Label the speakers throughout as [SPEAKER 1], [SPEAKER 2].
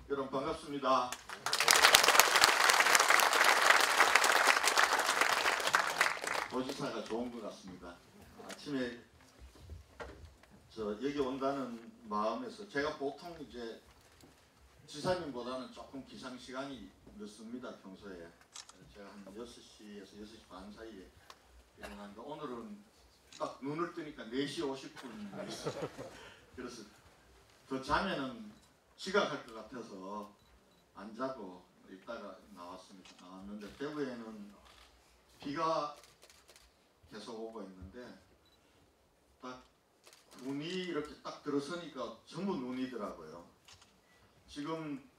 [SPEAKER 1] 여러분 반갑습니다. 도지사가 좋은 것 같습니다. 아침에 여기 온다는 마음에서 제가 보통 이제 지사님보다는 조금 기상 시간이 늦습니다. 평소에 제가 한 6시에서 6시 반 사이에 일어나는데 오늘은 딱 눈을 뜨니까 4시 50분 있어요. 그래서 더 자면은 지각할 것 같아서 안 자고 이따가 나왔는데 대구에는 비가 계속 오고 있는데 딱 눈이 이렇게 딱 들어서니까 전부 눈이더라고요. 지금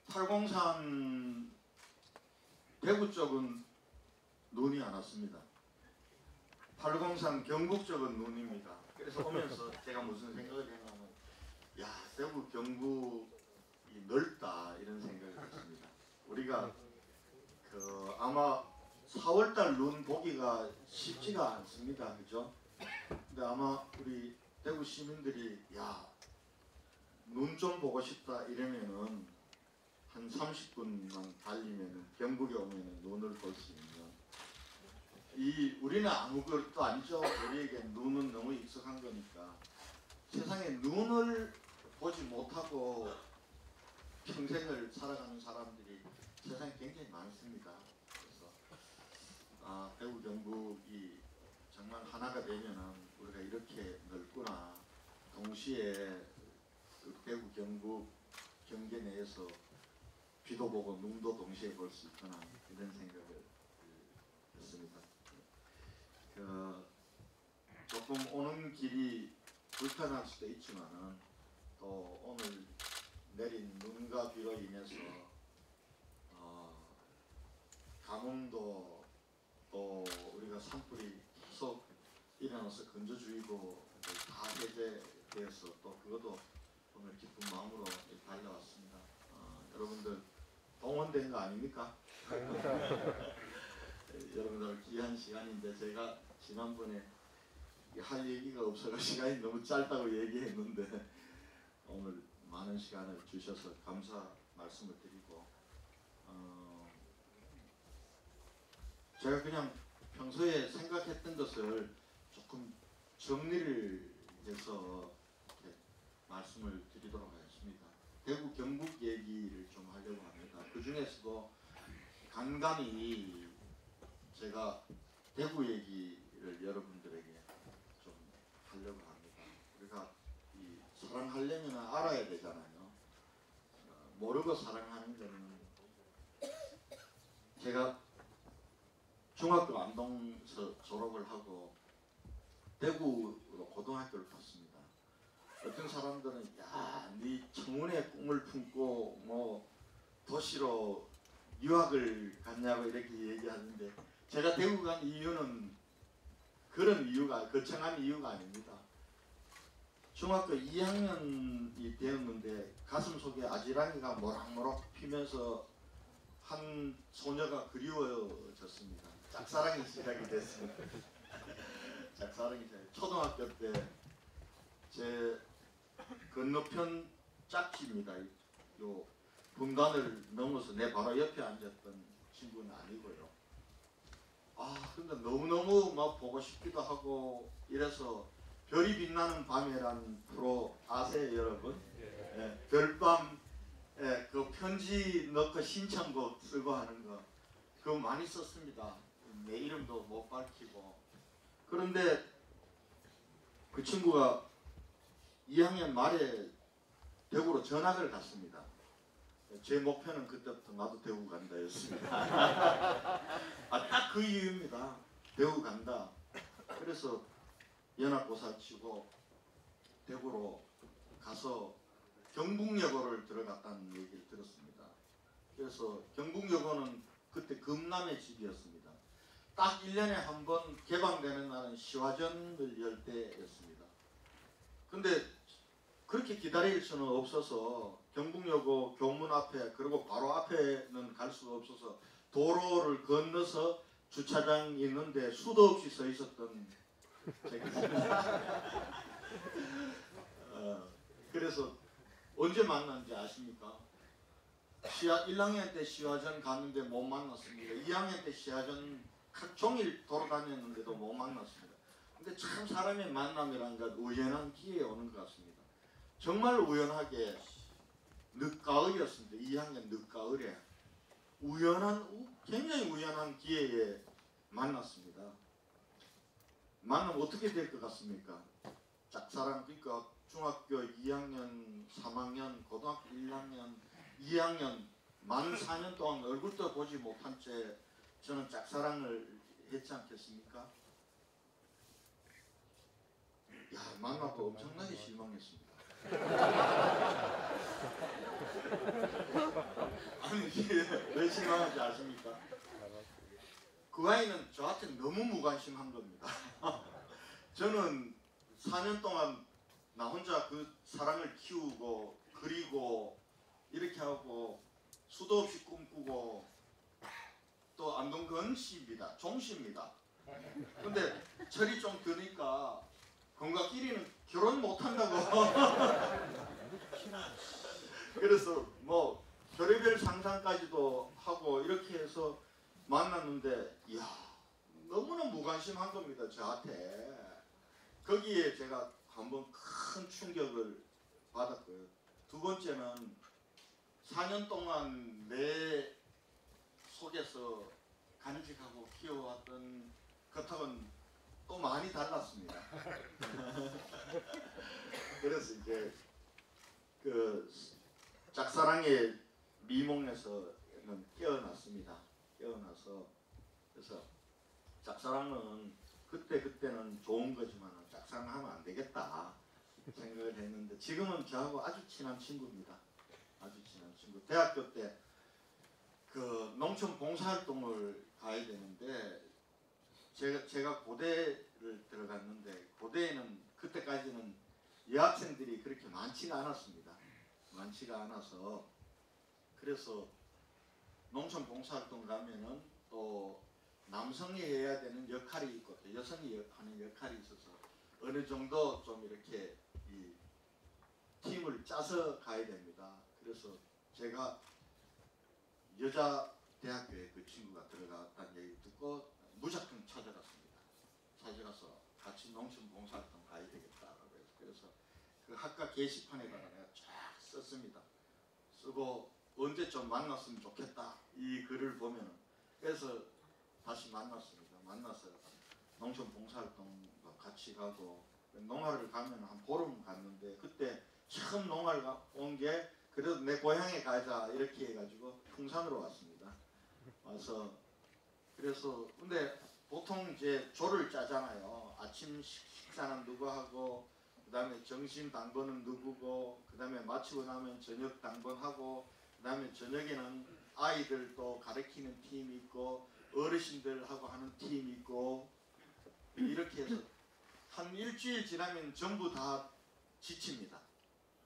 [SPEAKER 1] 팔공산 대구 쪽은 눈이 안 왔습니다. 팔공산 경북 쪽은 눈입니다. 그래서 오면서 제가 무슨 생각을 했냐면 야, 대구 경북이 넓다 이런 생각을 했습니다. 우리가 아마 4월달 눈 보기가 쉽지가 않습니다. 그죠? 근데 아마 우리 대구 시민들이 야, 눈 좀 보고 싶다 이러면은 한 30분만 달리면은 경북에 오면은 눈을 볼 수 있는 우리는 아무것도 아니죠. 우리에게 눈은 너무 익숙한 거니까. 세상에 눈을 보지 못하고 평생을 살아가는 사람들이 세상에 굉장히 많습니다. 그래서 대구 경북이 정말 하나가 되면은 우리가 이렇게 넓구나. 동시에 대구 경북 경계 내에서 비도 보고 눈도 동시에 볼 수 있구나 이런 생각을 했습니다. 조금 오는 길이 불편할 수도 있지만은 또 오늘 내린 눈과 비로 인해서 가뭄도 또 우리가 산불이 계속 일어나서 건조주의보 다 해제되어서 또 그것도 오늘 기쁜 마음으로 달려왔습니다. 여러분들 동원된 거 아닙니까? 여러분들 귀한 시간인데 제가 지난번에 할 얘기가 없어서 시간이 너무 짧다고 얘기했는데 오늘 많은 시간을 주셔서 감사 말씀을 드리고 제가 그냥 평소에 생각했던 것을 조금 정리를 해서 이렇게 말씀을 드리도록 하겠습니다. 대구 경북 얘기를 좀 하려고 합니다. 그 중에서도 간간히 제가 대구 얘기를 여러분들에게 좀 하려고 합니다. 우리가 사랑하려면 알아야 되잖아요. 모르고 사랑하는 거는 제가 중학교 안동에서 졸업을 하고 대구로 고등학교를 갔습니다. 어떤 사람들은 야, 네 청운의 꿈을 품고 뭐 도시로 유학을 갔냐고 이렇게 얘기하는데 제가 대구 간 이유는 그런 이유가 거창한 이유가 아닙니다. 중학교 2학년이 되었는데 가슴 속에 아지랑이가 모락모락 피면서 한 소녀가 그리워졌습니다. 짝사랑이 시작이 됐습니다. 짝사랑이 초등학교 때 제 건너편 짝집입니다. 요 분간을 넘어서 내 바로 옆에 앉았던 친구는 아니고요. 근데 너무너무 막 보고 싶기도 하고 이래서 별이 빛나는 밤이라는 프로 아세요 여러분? 예, 별밤 그 편지 넣고 신청곡 쓰고 하는 거 그거 많이 썼습니다. 내 이름도 못 밝히고. 그런데 그 친구가 2학년 말에 대구로 전학을 갔습니다. 제 목표는 그때부터 나도 대구 간다 였습니다. 딱 그 이유입니다. 대구 간다. 그래서 연합고사 치고 대구로 가서 경북여고를 들어갔다는 얘기를 들었습니다. 그래서 경북여고는 그때 금남의 집이었습니다. 딱 1년에 한 번 개방되는 날은 시화전을 열 때였습니다. 근데 그렇게 기다릴 수는 없어서 경북여고 교문 앞에 그리고 바로 앞에는 갈 수가 없어서 도로를 건너서 주차장 있는데 수도 없이 서 있었던 적이 있습니다. 그래서 언제 만났는지 아십니까? 시화 1학년 때 시화전 갔는데 못 만났습니다. 2학년 때 시화전 종일 돌아다녔는데도 못 만났습니다. 근데 참 사람의 만남이라는 건 우연한 기회에 오는 것 같습니다. 정말 우연하게 늦가을이었습니다. 2학년 늦가을에 굉장히 우연한 기회에 만났습니다. 만나면 어떻게 될 것 같습니까? 짝사랑, 그러니까 중학교 2학년, 3학년, 고등학교 1학년, 2학년 만 4년 동안 얼굴도 보지 못한 채 저는 짝사랑을 했지 않겠습니까? 야, 만나도 엄청나게 실망했습니다. 아니, 왜 실망한지 아십니까? 그 아이는 저한테 너무 무관심한 겁니다. 저는 4년 동안 나 혼자 그 사랑을 키우고 그리고 이렇게 하고 수도 없이 꿈꾸고 또 안동건 씨입니다. 종씨입니다. 근데 철이 좀 드니까 건가끼리는 결혼 못한다고 그래서 뭐 별의별 상상까지도 하고 이렇게 해서 만났는데 이야 너무나 무관심한 겁니다. 저한테. 거기에 제가 한번 큰 충격을 받았고요. 두 번째는 4년 동안 내 속에서 간직하고 키워왔던 것하고는 또 많이 달랐습니다. 그래서 이제 그 짝사랑의 미몽에서는 깨어났습니다. 깨어나서 그래서 짝사랑은 그때는 좋은 거지만 짝사랑하면 안 되겠다 생각을 했는데 지금은 저하고 아주 친한 친구입니다. 아주 친한 친구. 대학교 때 그 농촌 봉사활동을 가야 되는데 제가 고대를 들어갔는데 고대에는 그때까지는 여학생들이 그렇게 많지가 않았습니다. 많지가 않아서 그래서 농촌 봉사활동 가면은 또 남성이 해야 되는 역할이 있고 또 여성이 하는 역할이 있어서 어느 정도 좀 이렇게 이 팀을 짜서 가야 됩니다. 그래서 제가 여자 대학교에 그 친구가 들어갔다는 얘기 듣고 무작정 찾아갔습니다. 찾아가서 같이 농촌 봉사활동 가야 되겠다라고 해서 그래서 그 학과 게시판에다가 내가 쫙 썼습니다. 쓰고 언제 좀 만났으면 좋겠다 이 글을 보면은 그래서 다시 만났습니다. 만나서 농촌 봉사활동 같이 가고 농활을 가면 한 보름 갔는데 그때 처음 농활 온 게 그래도 내 고향에 가자 이렇게 해가지고 풍산으로 왔습니다. 와서 그래서 근데 보통 이제 조를 짜잖아요. 아침 식사는 누구 하고 그 다음에 점심 당번은 누구고 그 다음에 마치고 나면 저녁 당번하고 그 다음에 저녁에는 아이들 또 가르치는 팀이 있고 어르신들하고 하는 팀이 있고 이렇게 해서 한 일주일 지나면 전부 다 지칩니다.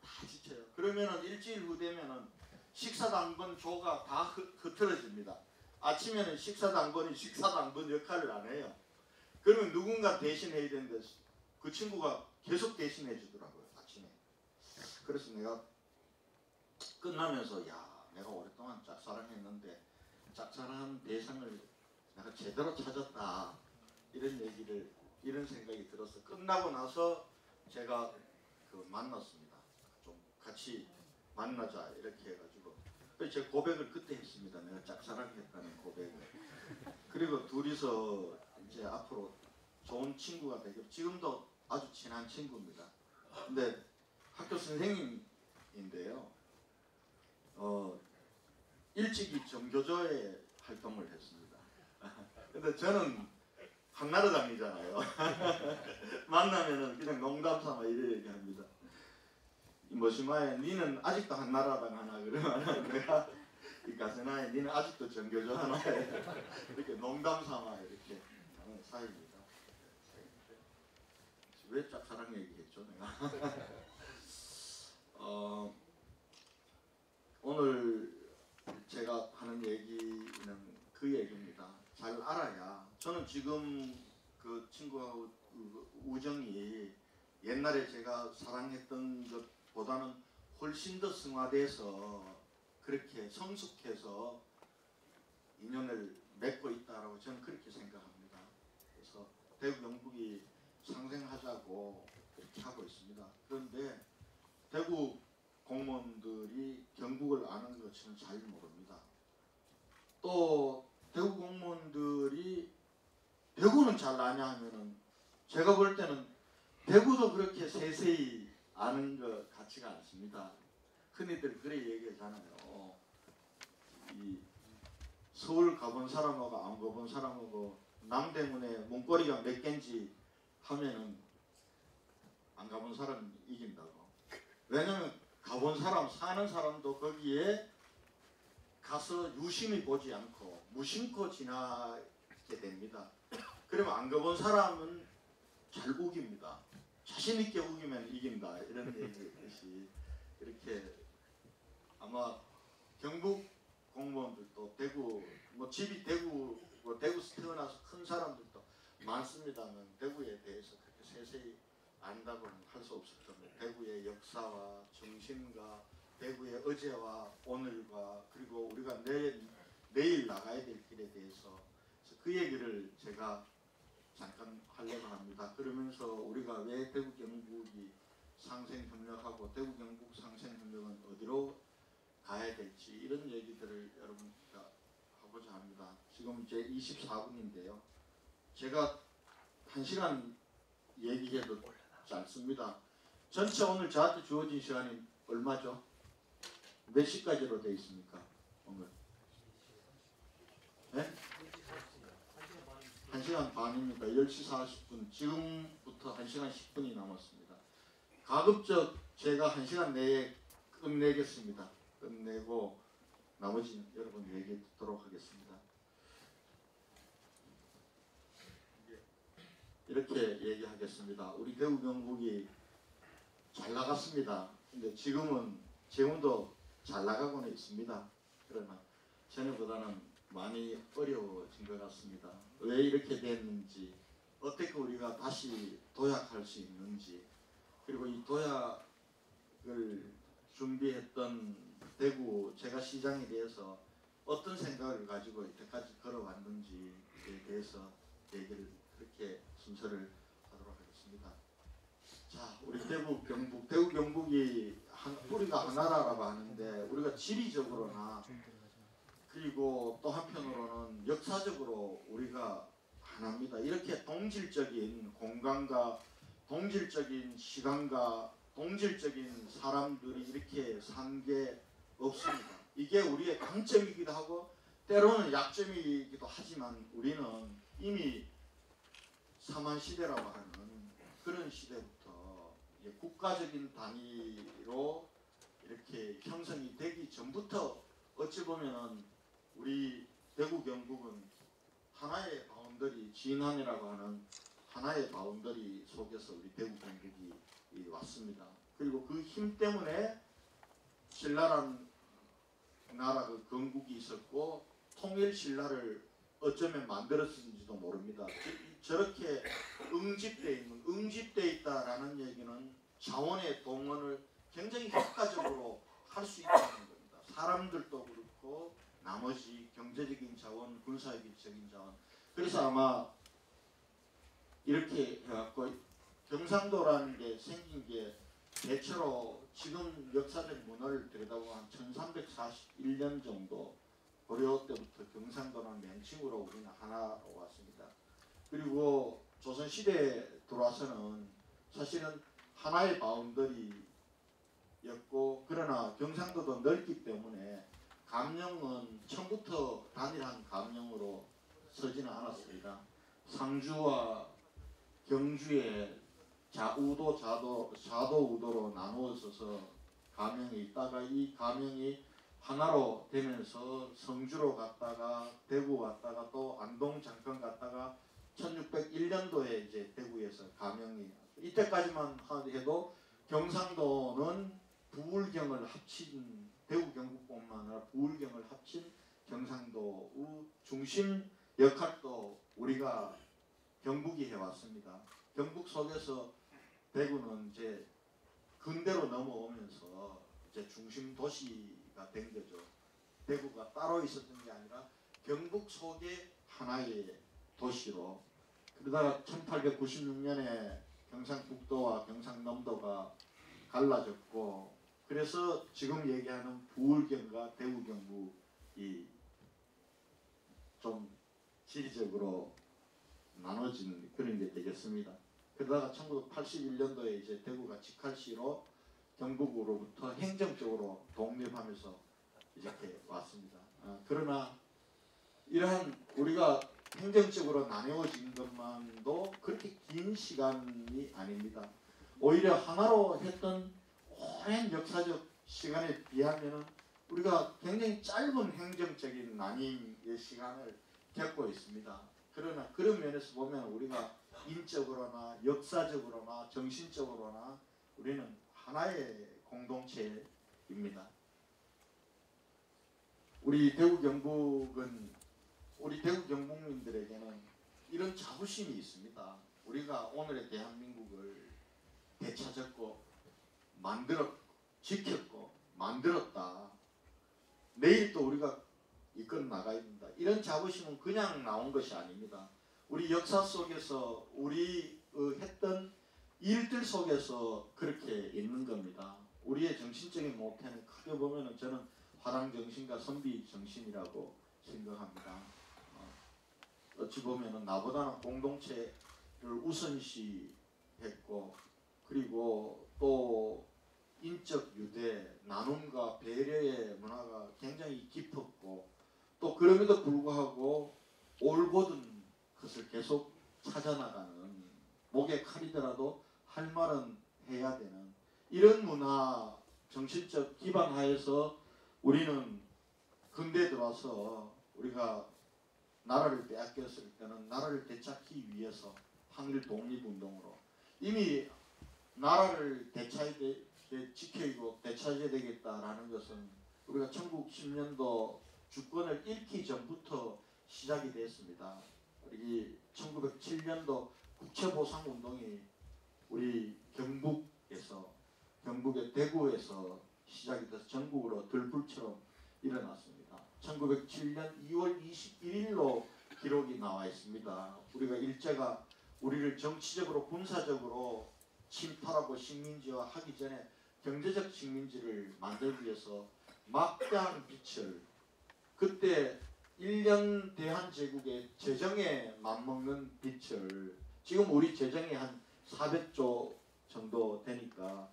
[SPEAKER 1] 다 지쳐요. 그러면은 일주일 후 되면은 식사당번 조가 다 흐트러집니다. 아침에는 식사당번이 식사당번 역할을 안 해요. 그러면 누군가 대신해야 되는데 그 친구가 계속 대신해 주더라고요. 아침에. 그래서 내가 끝나면서 야 내가 오랫동안 짝사랑했는데 짝사랑한 대상을 내가 제대로 찾았다 이런 생각이 들어서 끝나고 나서 제가 그 만났습니다. 좀 같이 만나자 이렇게 해가지고 제 고백을 그때 했습니다. 내가 짝사랑했다는 고백을. 그리고 둘이서 이제 앞으로 좋은 친구가 되고 지금도 아주 친한 친구입니다. 근데 학교 선생님인데요. 일찍이 정교조에 활동을 했습니다. 근데 저는 한나라당이잖아요. 만나면은 그냥 농담 삼아 이래 얘기합니다. 뭐시마에 니는 아직도 한나라당 하나 그러면 내가 이 가세나에 니는 아직도 정교조 하나 이렇게 농담 삼아 이렇게 하는 사이입니다. 왜 짝사랑 얘기했죠 내가? 오늘 제가 하는 얘기는 그 얘기입니다. 잘 알아야 저는 지금 그 친구하고 우정이 옛날에 제가 사랑했던 것보다는 훨씬 더 승화돼서 그렇게 성숙해서 인연을 맺고 있다라고 저는 그렇게 생각합니다. 그래서 대구 경북이 상생하자고 그렇게 하고 있습니다. 그런데 대구 공무원들이 경북을 아는 것은 잘 모릅니다. 또 대구 공무원들이 대구는 잘 아냐 하면은 제가 볼 때는 대구도 그렇게 세세히 아는 것 같지가 않습니다. 흔히들 그래 얘기하잖아요. 이 서울 가본 사람하고 안 가본 사람하고 남대문에 문고리가 몇 개인지 하면은 안 가본 사람이 이긴다고. 왜냐면 가본 사람, 사는 사람도 거기에 가서 유심히 보지 않고 무심코 지나게 됩니다. 그러면 안 가본 사람은 잘 우깁니다. 자신 있게 우기면 이긴다 이런 얘기듯이 이렇게 아마 경북 공무원들도 대구 뭐 집이 대구 뭐 대구에서 태어나서 큰 사람들도 많습니다만 대구에 대해서 그렇게 세세히 안다고는 할 수 없을 겁니다. 대구의 역사와 정신과 대구의 어제와 오늘과 그리고 우리가 내일 나가야 될 길에 대해서 그 얘기를 제가 잠깐 하려고 합니다. 그러면서 우리가 왜 대구 경북이 상생협력하고 대구 경북 상생협력은 어디로 가야 될지 이런 얘기들을 여러분과 하고자 합니다. 지금 이제 24분인데요. 제가 1시간 얘기해도 짧습니다. 전체 오늘 저한테 주어진 시간이 얼마죠? 몇 시까지로 되어 있습니까? 오늘? 네? 1시간 반입니다. 10시 40분. 지금부터 1시간 10분이 남았습니다. 가급적 제가 1시간 내에 끝내겠습니다. 끝내고 나머지는 여러분 얘기 듣도록 하겠습니다. 이렇게 얘기하겠습니다. 우리 대구 경북이 잘 나갔습니다. 근데 지금은 재원도 잘 나가고는 있습니다. 그러나 전에보다는 많이 어려워진 것 같습니다. 왜 이렇게 됐는지, 어떻게 우리가 다시 도약할 수 있는지, 그리고 이 도약을 준비했던 대구 제가 시장에 대해서 어떤 생각을 가지고 이때까지 걸어왔는지에 대해서 얘기를 그렇게 순서를 하도록 하겠습니다. 자, 우리 대구 경북, 대구 경북이 우리가 하나라고 하는데 우리가 지리적으로나 그리고 또 한편으로는 역사적으로 우리가 하나입니다. 이렇게 동질적인 공간과 동질적인 시간과 동질적인 사람들이 이렇게 산 게 없습니다. 이게 우리의 강점이기도 하고 때로는 약점이기도 하지만 우리는 이미 삼한시대라고 하는 그런 시대부터 이제 국가적인 단위로 이렇게 형성이 되기 전부터 어찌 보면은 우리 대구 경북은 하나의 바운더리 진안이라고 하는 하나의 바운더리 속에서 우리 대구 경북이 왔습니다. 그리고 그 힘 때문에 신라라는 나라 그 건국이 있었고 통일 신라를 어쩌면 만들었는지도 모릅니다. 저렇게 응집돼 있다라는 얘기는 자원의 동원을 굉장히 효과적으로 할 수 있다는 겁니다. 사람들도 그렇고 나머지 경제적인 자원, 군사적인 자원. 그래서 아마 이렇게 해갖고 경상도라는 게 생긴 게 대체로 지금 역사적 문화를 들여다보면 1341년 정도 고려 때부터 경상도는 명칭으로 우리는 하나로 왔습니다. 그리고 조선시대에 들어와서는 사실은 하나의 바운더리였고 그러나 경상도도 넓기 때문에 감령은 처음부터 단일한 감령으로 서지는 않았습니다. 상주와 경주에 좌우도 좌도 우도로 나누어져서 감형이 있다가 이 감형이 하나로 되면서 성주로 갔다가 대구 갔다가 또 안동 잠깐 갔다가 1601년도에 이제 대구에서 감형이 이때까지만 해도 경상도는 부울경을 합친 대구 경북뿐만 아니라 부울경을 합친 경상도의 중심 역할도 우리가 경북이 해왔습니다. 경북 속에서 대구는 이제 근대로 넘어오면서 이제 중심 도시가 된 거죠. 대구가 따로 있었던 게 아니라 경북 속의 하나의 도시로. 그러다가 1896년에 경상북도와 경상남도가 갈라졌고, 그래서 지금 얘기하는 부울경과 대구 경북이 좀 지리적으로 나눠진 그런 게 되겠습니다. 그러다가 1981년도에 이제 대구가 직할시로 경북으로부터 행정적으로 독립하면서 이렇게 왔습니다. 그러나 이러한 우리가 행정적으로 나뉘어진 것만도 그렇게 긴 시간이 아닙니다. 오히려 하나로 했던 오랜 역사적 시간에 비하면 우리가 굉장히 짧은 행정적인 나님의 시간을 겪고 있습니다. 그러나 그런 면에서 보면 우리가 인적으로나 역사적으로나 정신적으로나 우리는 하나의 공동체입니다. 우리 대구 경북민들에게는 이런 자부심이 있습니다. 우리가 오늘의 대한민국을 되찾았고 지켰고 만들었다. 내일 또 우리가 이끌어 나가야 된다. 이런 자부심은 그냥 나온 것이 아닙니다. 우리 역사 속에서 우리 했던 일들 속에서 그렇게 있는 겁니다. 우리의 정신적인 모태는 크게 보면은 저는 화랑정신과 선비정신이라고 생각합니다. 어찌 보면은 나보다는 공동체를 우선시했고, 그리고 또 인적 유대, 나눔과 배려의 문화가 굉장히 깊었고, 또 그럼에도 불구하고 올곧은 것을 계속 찾아나가는, 목에 칼이더라도 할 말은 해야 되는 이런 문화, 정신적 기반 하에서 우리는 근대에 들어와서 우리가 나라를 빼앗겼을 때는 나라를 되찾기 위해서 항일 독립운동으로 이미 나라를 지키고 되찾아야 되겠다라는 것은 우리가 1910년도 주권을 잃기 전부터 시작이 됐습니다. 우리 1907년도 국채보상운동이 우리 경북의 대구에서 시작이 돼서 전국으로 들불처럼 일어났습니다. 1907년 2월 21일로 기록이 나와 있습니다. 우리가 일제가 우리를 정치적으로 군사적으로 침탈하고 식민지화 하기 전에 경제적 식민지를 만들기 위해서 막대한 빚을, 그때 1년 대한제국의 재정에 맞먹는 빚을, 지금 우리 재정이 한 400조 정도 되니까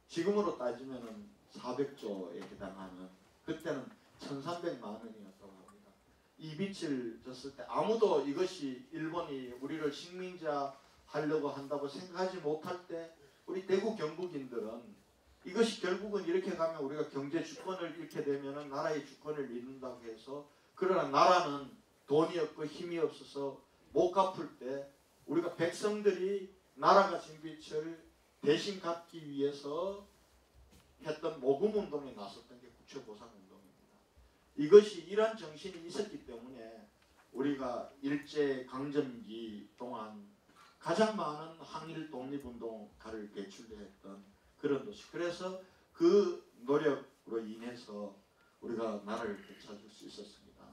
[SPEAKER 1] 지금으로 따지면 400조에 해당하는, 그때는 1300만 원이었다고 합니다. 이 빚을 졌을 때 아무도 이것이 일본이 우리를 식민지화 하려고 한다고 생각하지 못할 때 우리 대구 경북인들은 이것이 결국은 이렇게 가면 우리가 경제 주권을 잃게 되면 나라의 주권을 잃는다고 해서, 그러나 나라는 돈이 없고 힘이 없어서 못 갚을 때 우리가 백성들이 나라가 진 빚을 대신 갚기 위해서 했던 모금운동에 나섰던 게 국채보상운동입니다. 이것이 이러한 정신이 있었기 때문에 우리가 일제강점기 동안 가장 많은 항일 독립운동가를 배출했던 그런 도시. 그래서 그 노력으로 인해서 우리가 나라를 되찾을 수 있었습니다.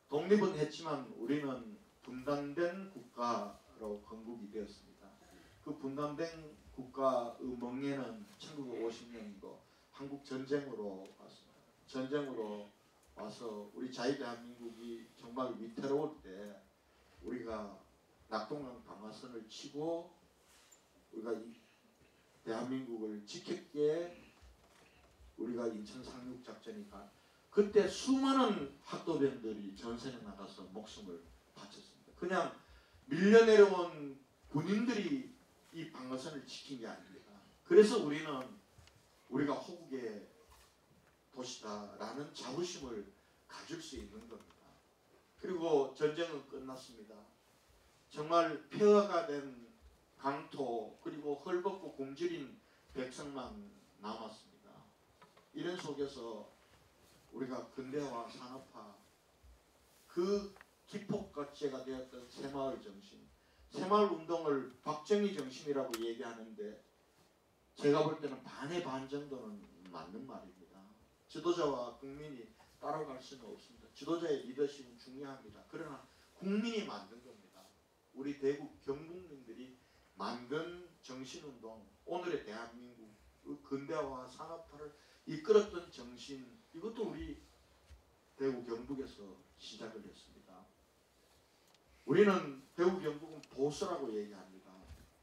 [SPEAKER 1] 독립은 했지만 우리는 분단된 국가로 건국이 되었습니다. 그 분단된 국가의 멍에는 1950년도 한국 전쟁으로 왔습니다. 전쟁으로 와서 우리 자유대한민국이 정말 위태로울 때 우리가 낙동강 방아선을 치고 우리가 이 대한민국을 지켰기에 우리가 인천 상륙작전이 그때 수많은 학도병들이 전선에 나가서 목숨을 바쳤습니다. 그냥 밀려 내려온 군인들이 이 방어선을 지킨 게 아닙니다. 그래서 우리가 호국의 도시다라는 자부심을 가질 수 있는 겁니다. 그리고 전쟁은 끝났습니다. 정말 폐허가 된 강토, 그리고 헐벗고 굶주린 백성만 남았습니다. 이런 속에서 우리가 근대화, 산업화, 그 기폭각제가 되었던 새마을 정신, 새마을 운동을 박정희 정신이라고 얘기하는데 제가 볼 때는 반의 반 정도는 맞는 말입니다. 지도자와 국민이 따라갈 수는 없습니다. 지도자의 리더십은 중요합니다. 그러나 국민이 만든 겁니다. 우리 대구 경북민들이 만든 정신운동, 오늘의 대한민국 근대화와 산업화를 이끌었던 정신, 이것도 우리 대구 경북에서 시작을 했습니다. 우리는 대구 경북은 보수라고 얘기합니다.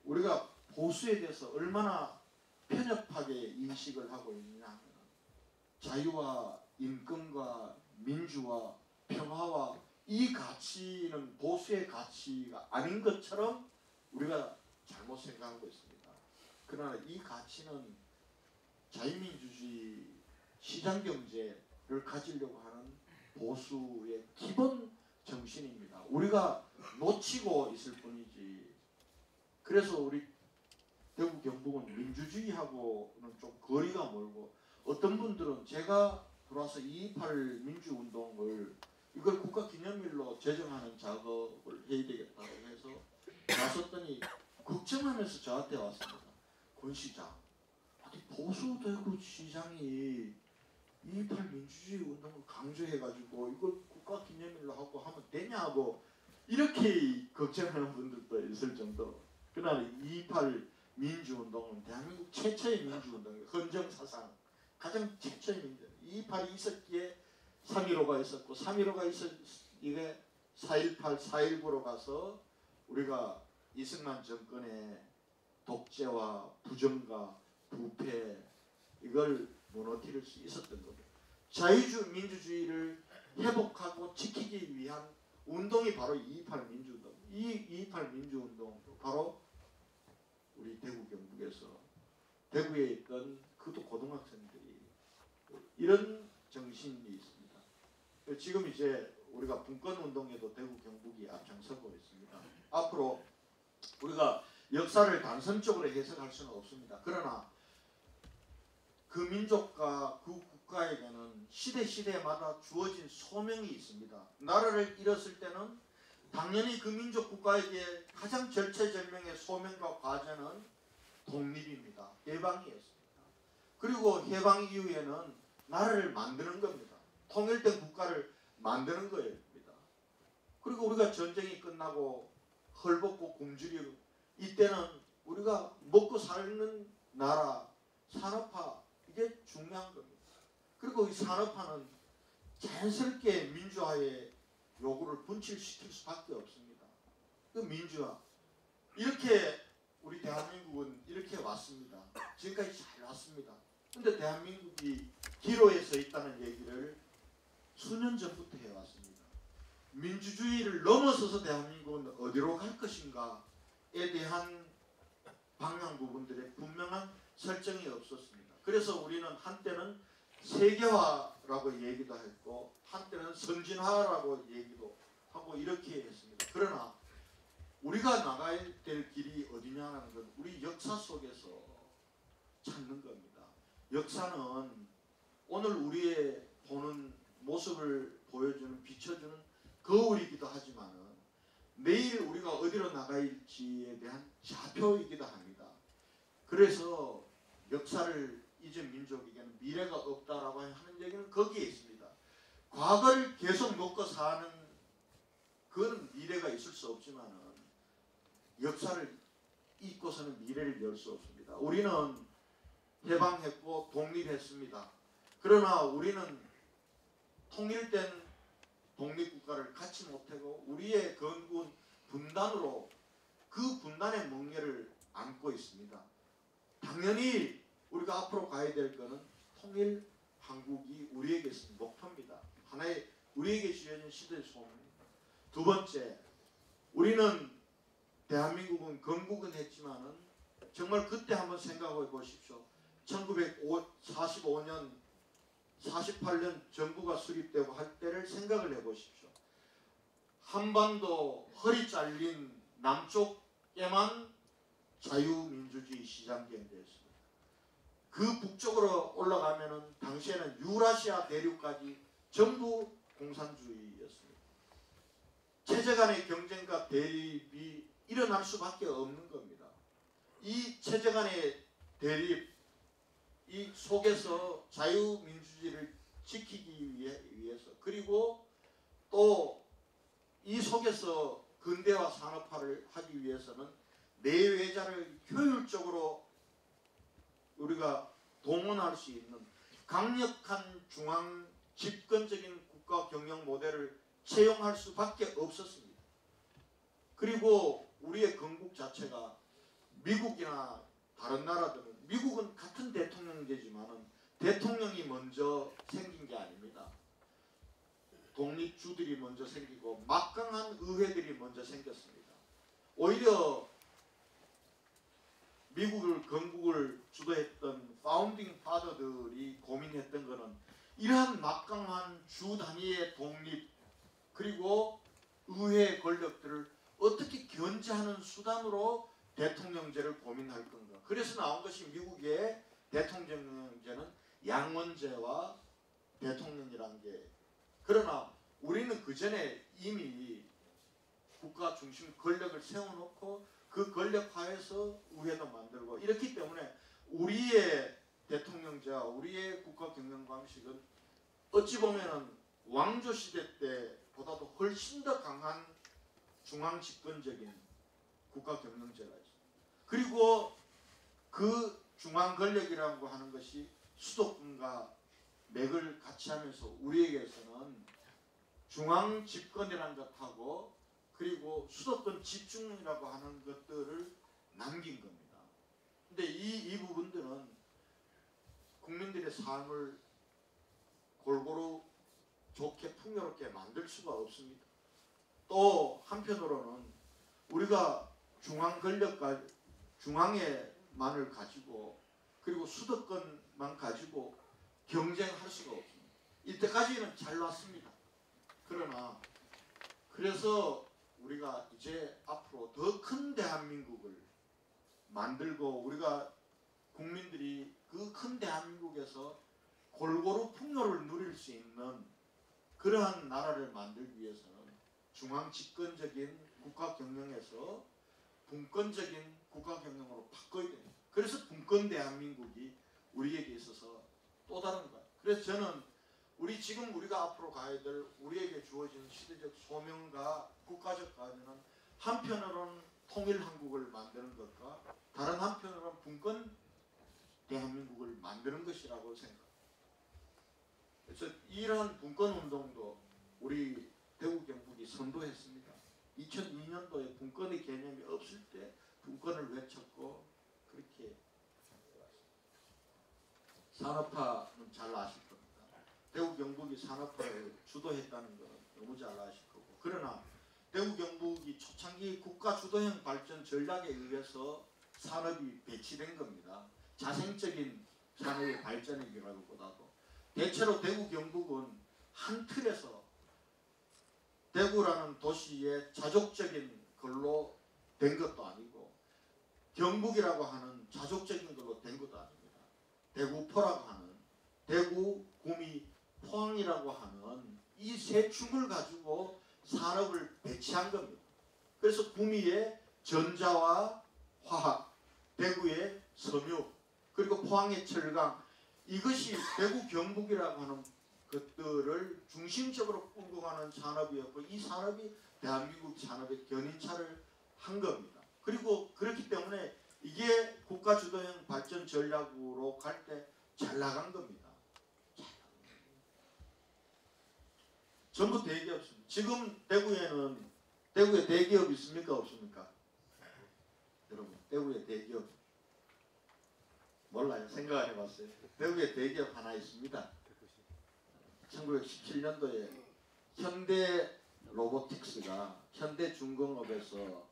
[SPEAKER 1] 우리가 보수에 대해서 얼마나 편협하게 인식을 하고 있느냐 하면 자유와 인권과 민주와 평화와 이 가치는 보수의 가치가 아닌 것처럼 우리가 잘못 생각하고 있습니다. 그러나 이 가치는 자유민주주의 시장경제를 가지려고 하는 보수의 기본 정신입니다. 우리가 놓치고 있을 뿐이지. 그래서 우리 대구 경북은 민주주의하고는 좀 거리가 멀고, 어떤 분들은 제가 들어와서 2.28 민주운동을 이걸 국가기념일로 제정하는 작업을 해야 되겠다고 해서 나섰더니 걱정하면서 저한테 왔습니다. 권 시장, 아니 보수 대구시장이 2.28 민주주의 운동을 강조해가지고 이걸 국가기념일로 하고 하면 되냐고 이렇게 걱정하는 분들도 있을 정도로. 그러나 2.28 민주운동은 대한민국 최초의 민주운동이에요. 헌정사상 가장 최초의 민주. 2.28이 있었기에 3.15가 있었고, 3.15가 이게 4.18, 4.19로 가서 우리가 이승만 정권의 독재와 부정과 부패 이걸 무너뜨릴 수 있었던 겁니다. 자유민주주의를 회복하고 지키기 위한 운동이 바로 2.28 민주운동. 이 2.28 민주운동 바로 우리 대구 경북에서 대구에 있던 그도 고등학생들이 이런 정신이 있습니다. 지금 이제 우리가 분권운동에도 대구 경북이 앞장서고 있습니다. 앞으로 우리가 역사를 단선적으로 해석할 수는 없습니다. 그러나 그 민족과 그 국가에게는 시대마다 주어진 소명이 있습니다. 나라를 잃었을 때는 당연히 그 민족 국가에게 가장 절체절명의 소명과 과제는 독립입니다. 해방이었습니다. 그리고 해방 이후에는 나라를 만드는 겁니다. 통일된 국가를 만드는 거입니다. 그리고 우리가 전쟁이 끝나고 헐벗고 굶주리고 이때는 우리가 먹고 사는 나라, 산업화, 이게 중요한 겁니다. 그리고 이 산업화는 자연스럽게 민주화의 요구를 분출시킬 수밖에 없습니다. 그 민주화. 이렇게 우리 대한민국은 이렇게 왔습니다. 지금까지 잘 왔습니다. 근데 대한민국이 기로에 서 있다는 얘기를 수년 전부터 해왔습니다. 민주주의를 넘어서서 대한민국은 어디로 갈 것인가에 대한 방향 부분들의 분명한 설정이 없었습니다. 그래서 우리는 한때는 세계화라고 얘기도 했고 한때는 선진화라고 얘기도 하고 이렇게 했습니다. 그러나 우리가 나가야 될 길이 어디냐는 건 우리 역사 속에서 찾는 겁니다. 역사는 오늘 우리의 보는 모습을 보여주는, 비춰주는 거울이기도 하지만 내일 우리가 어디로 나갈지에 대한 좌표이기도 합니다. 그래서 역사를 잊은 민족에게는 미래가 없다라고 하는 얘기는 거기에 있습니다. 과거를 계속 먹고 사는 그건 미래가 있을 수 없지만 역사를 잊고서는 미래를 열 수 없습니다. 우리는 해방했고 독립했습니다. 그러나 우리는 통일된 독립국가를 갖지 못하고 우리의 건군 분단으로 그 분단의 멍에를 안고 있습니다. 당연히 우리가 앞으로 가야 될 것은 통일 한국이 우리에게 있는 목표입니다. 하나의 우리에게 주어진 시대의 소명입니다. 두 번째, 우리는 대한민국은 건국은 했지만은 정말 그때 한번 생각해 보십시오. 1945년 48년 정부가 수립되고 할 때를 생각을 해보십시오. 한반도 허리 잘린 남쪽에만 자유민주주의 시장경제였습니다. 그 북쪽으로 올라가면은 당시에는 유라시아 대륙까지 전부 공산주의였습니다. 체제 간의 경쟁과 대립이 일어날 수밖에 없는 겁니다. 이 체제 간의 대립 이 속에서 자유민주주의를 지키기 위해서 그리고 또 이 속에서 근대화 산업화를 하기 위해서는 내외자를 효율적으로 우리가 동원할 수 있는 강력한 중앙 집권적인 국가 경영 모델을 채용할 수밖에 없었습니다. 그리고 우리의 건국 자체가 미국이나 다른 나라들은 미국은 같은 대통령제지만은 대통령이 먼저 생긴 게 아닙니다. 독립주들이 먼저 생기고 막강한 의회들이 먼저 생겼습니다. 오히려 미국을 건국을 주도했던 파운딩 파더들이 고민했던 것은 이러한 막강한 주 단위의 독립 그리고 의회 권력들을 어떻게 견제하는 수단으로 대통령제를 고민할 건가. 그래서 나온 것이 미국의 대통령제는 양원제와 대통령이라는 게. 그러나 우리는 그 전에 이미 국가 중심 권력을 세워놓고 그 권력 하에서 의회도 만들고 이렇기 때문에 우리의 대통령제와 우리의 국가 경영 방식은 어찌 보면은 왕조 시대 때보다도 훨씬 더 강한 중앙 집권적인 국가 경영제가 있습니다. 그리고 그 중앙 권력이라고 하는 것이 수도권과 맥을 같이 하면서 우리에게서는 중앙 집권이라는 것하고 그리고 수도권 집중이라고 하는 것들을 남긴 겁니다. 근데 이 부분들은 국민들의 삶을 골고루 좋게 풍요롭게 만들 수가 없습니다. 또 한편으로는 우리가 중앙 권력과 중앙에만을 가지고 그리고 수도권만 가지고 경쟁할 수가 없습니다. 이때까지는 잘 놨습니다. 그러나 그래서 우리가 이제 앞으로 더 큰 대한민국을 만들고 우리가 국민들이 그 큰 대한민국에서 골고루 풍요를 누릴 수 있는 그러한 나라를 만들기 위해서는 중앙 집권적인 국가 경영에서 분권적인 국가 경영으로 바꿔야 됩니다. 그래서 분권 대한민국이 우리에게 있어서 또 다른 거예요. 그래서 저는 지금 우리가 앞으로 가야 될 우리에게 주어진 시대적 소명과 국가적 과제는 한편으로는 통일 한국을 만드는 것과 다른 한편으로는 분권 대한민국을 만드는 것이라고 생각합니다. 그래서 이러한 분권 운동도 우리 대구 경북이 선도했습니다. 2002년도에 분권의 개념이 없을 때 분권을 외쳤고 그렇게 산업화는 잘 아실 겁니다. 대구 경북이 산업화를 주도했다는 건 너무 잘 아실 거고 그러나 대구 경북이 초창기 국가 주도형 발전 전략에 의해서 산업이 배치된 겁니다. 자생적인 산업의 발전이라기보다도 대체로 대구 경북은 한 틀에서 대구라는 도시의 자족적인 걸로 된 것도 아니고 경북이라고 하는 자족적인 걸로 된 것도 아닙니다. 대구포라고 하는 대구, 구미, 포항이라고 하는 이 세 축을 가지고 산업을 배치한 겁니다. 그래서 구미의 전자와 화학, 대구의 섬유, 그리고 포항의 철강 이것이 대구 경북이라고 하는 것들을 중심적으로 끌고 가는 산업이었고 이 산업이 대한민국 산업의 견인차를 한 겁니다. 그리고 그렇기 때문에 이게 국가 주도형 발전 전략으로 갈 때 잘 나간 겁니다. 전부 대기업입니다. 지금 대구에 대기업 있습니까? 없습니까? 여러분 대구에 대기업 몰라요? 생각 안 해봤어요? 대구에 대기업 하나 있습니다. 1917년도에 현대 로보틱스가 현대중공업에서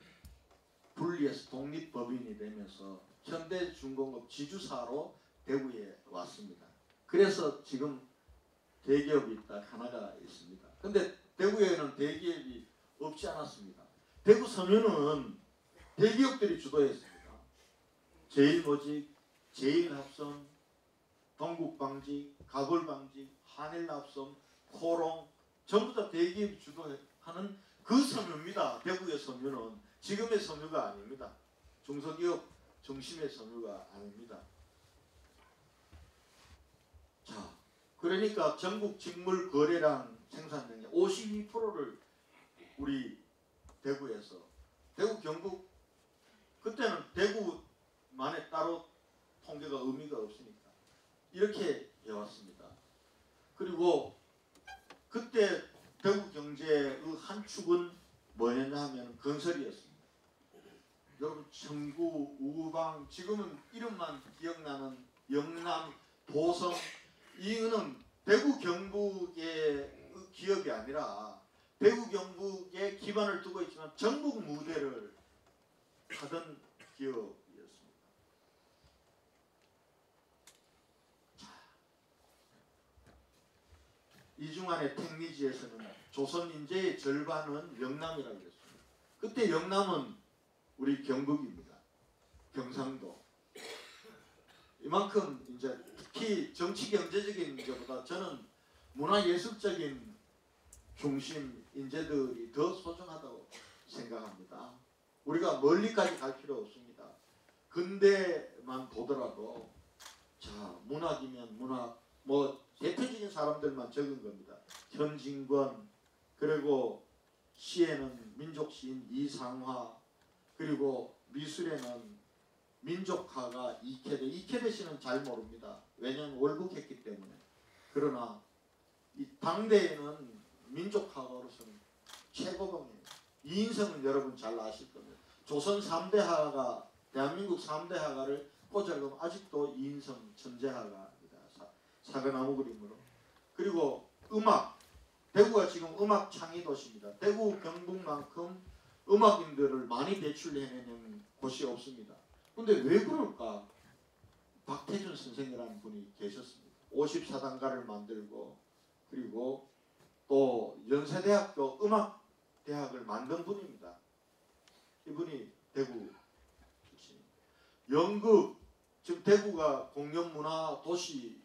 [SPEAKER 1] 분리해서 독립법인이 되면서 현대중공업 지주사로 대구에 왔습니다. 그래서 지금 대기업이 딱 하나가 있습니다. 근데 대구에는 대기업이 없지 않았습니다. 대구 섬유는 대기업들이 주도했습니다. 제일모직, 제일합성, 동국방직, 가골방직, 한일납섬, 코롱 전부 다 대기업이 주도하는 그 섬유입니다. 대구의 섬유는 지금의 섬유가 아닙니다. 중소기업 중심의 섬유가 아닙니다. 그러니까 전국 직물 거래량 생산량의 52%를 우리 대구에서, 대구 경북, 그때는 대구만에 따로 통계가 의미가 없으니까 이렇게 해왔습니다. 그리고 그때 대구 경제의 한 축은 뭐였냐 하면 건설이었습니다. 여러분 청구, 우방, 지금은 이름만 기억나는 영남, 보성, 이거는 대구 경북의 기업이 아니라 대구 경북에 기반을 두고 있지만 전국 무대를 하던 기업이었습니다. 자, 이중환의 택리지에서는 조선 인재의 절반은 영남이라고 했습니다. 그때 영남은 우리 경북입니다. 경상도. 이만큼 이제 특히 정치 경제적인 문제보다 저는 문화예술적인 중심 인재들이 더 소중하다고 생각합니다. 우리가 멀리까지 갈 필요 없습니다. 근대만 보더라도 자, 문학이면 문학, 뭐 대표적인 사람들만 적은 겁니다. 현진권, 그리고 시에는 민족시인 이상화, 그리고 미술에는 민족화가 이케대. 이케대 씨는 잘 모릅니다. 왜냐하면 월북했기 때문에. 그러나 이 당대에는 민족화가로서는 최고봉이에요. 이인성은 여러분 잘 아실 겁니다. 조선 3대 화가, 대한민국 3대 화가를 꽂아보면 아직도 이인성 천재화가입니다. 사과나무 그림으로. 그리고 음악, 대구가 지금 음악 창의 도시입니다. 대구 경북만큼 음악인들을 많이 배출해내는 곳이 없습니다. 근데 왜 그럴까? 박태준 선생이라는 분이 계셨습니다. 54단가를 만들고, 그리고 또 연세대학교 음악대학을 만든 분입니다. 이분이 대구 출신입니다. 연극, 지금 대구가 공연문화 도시,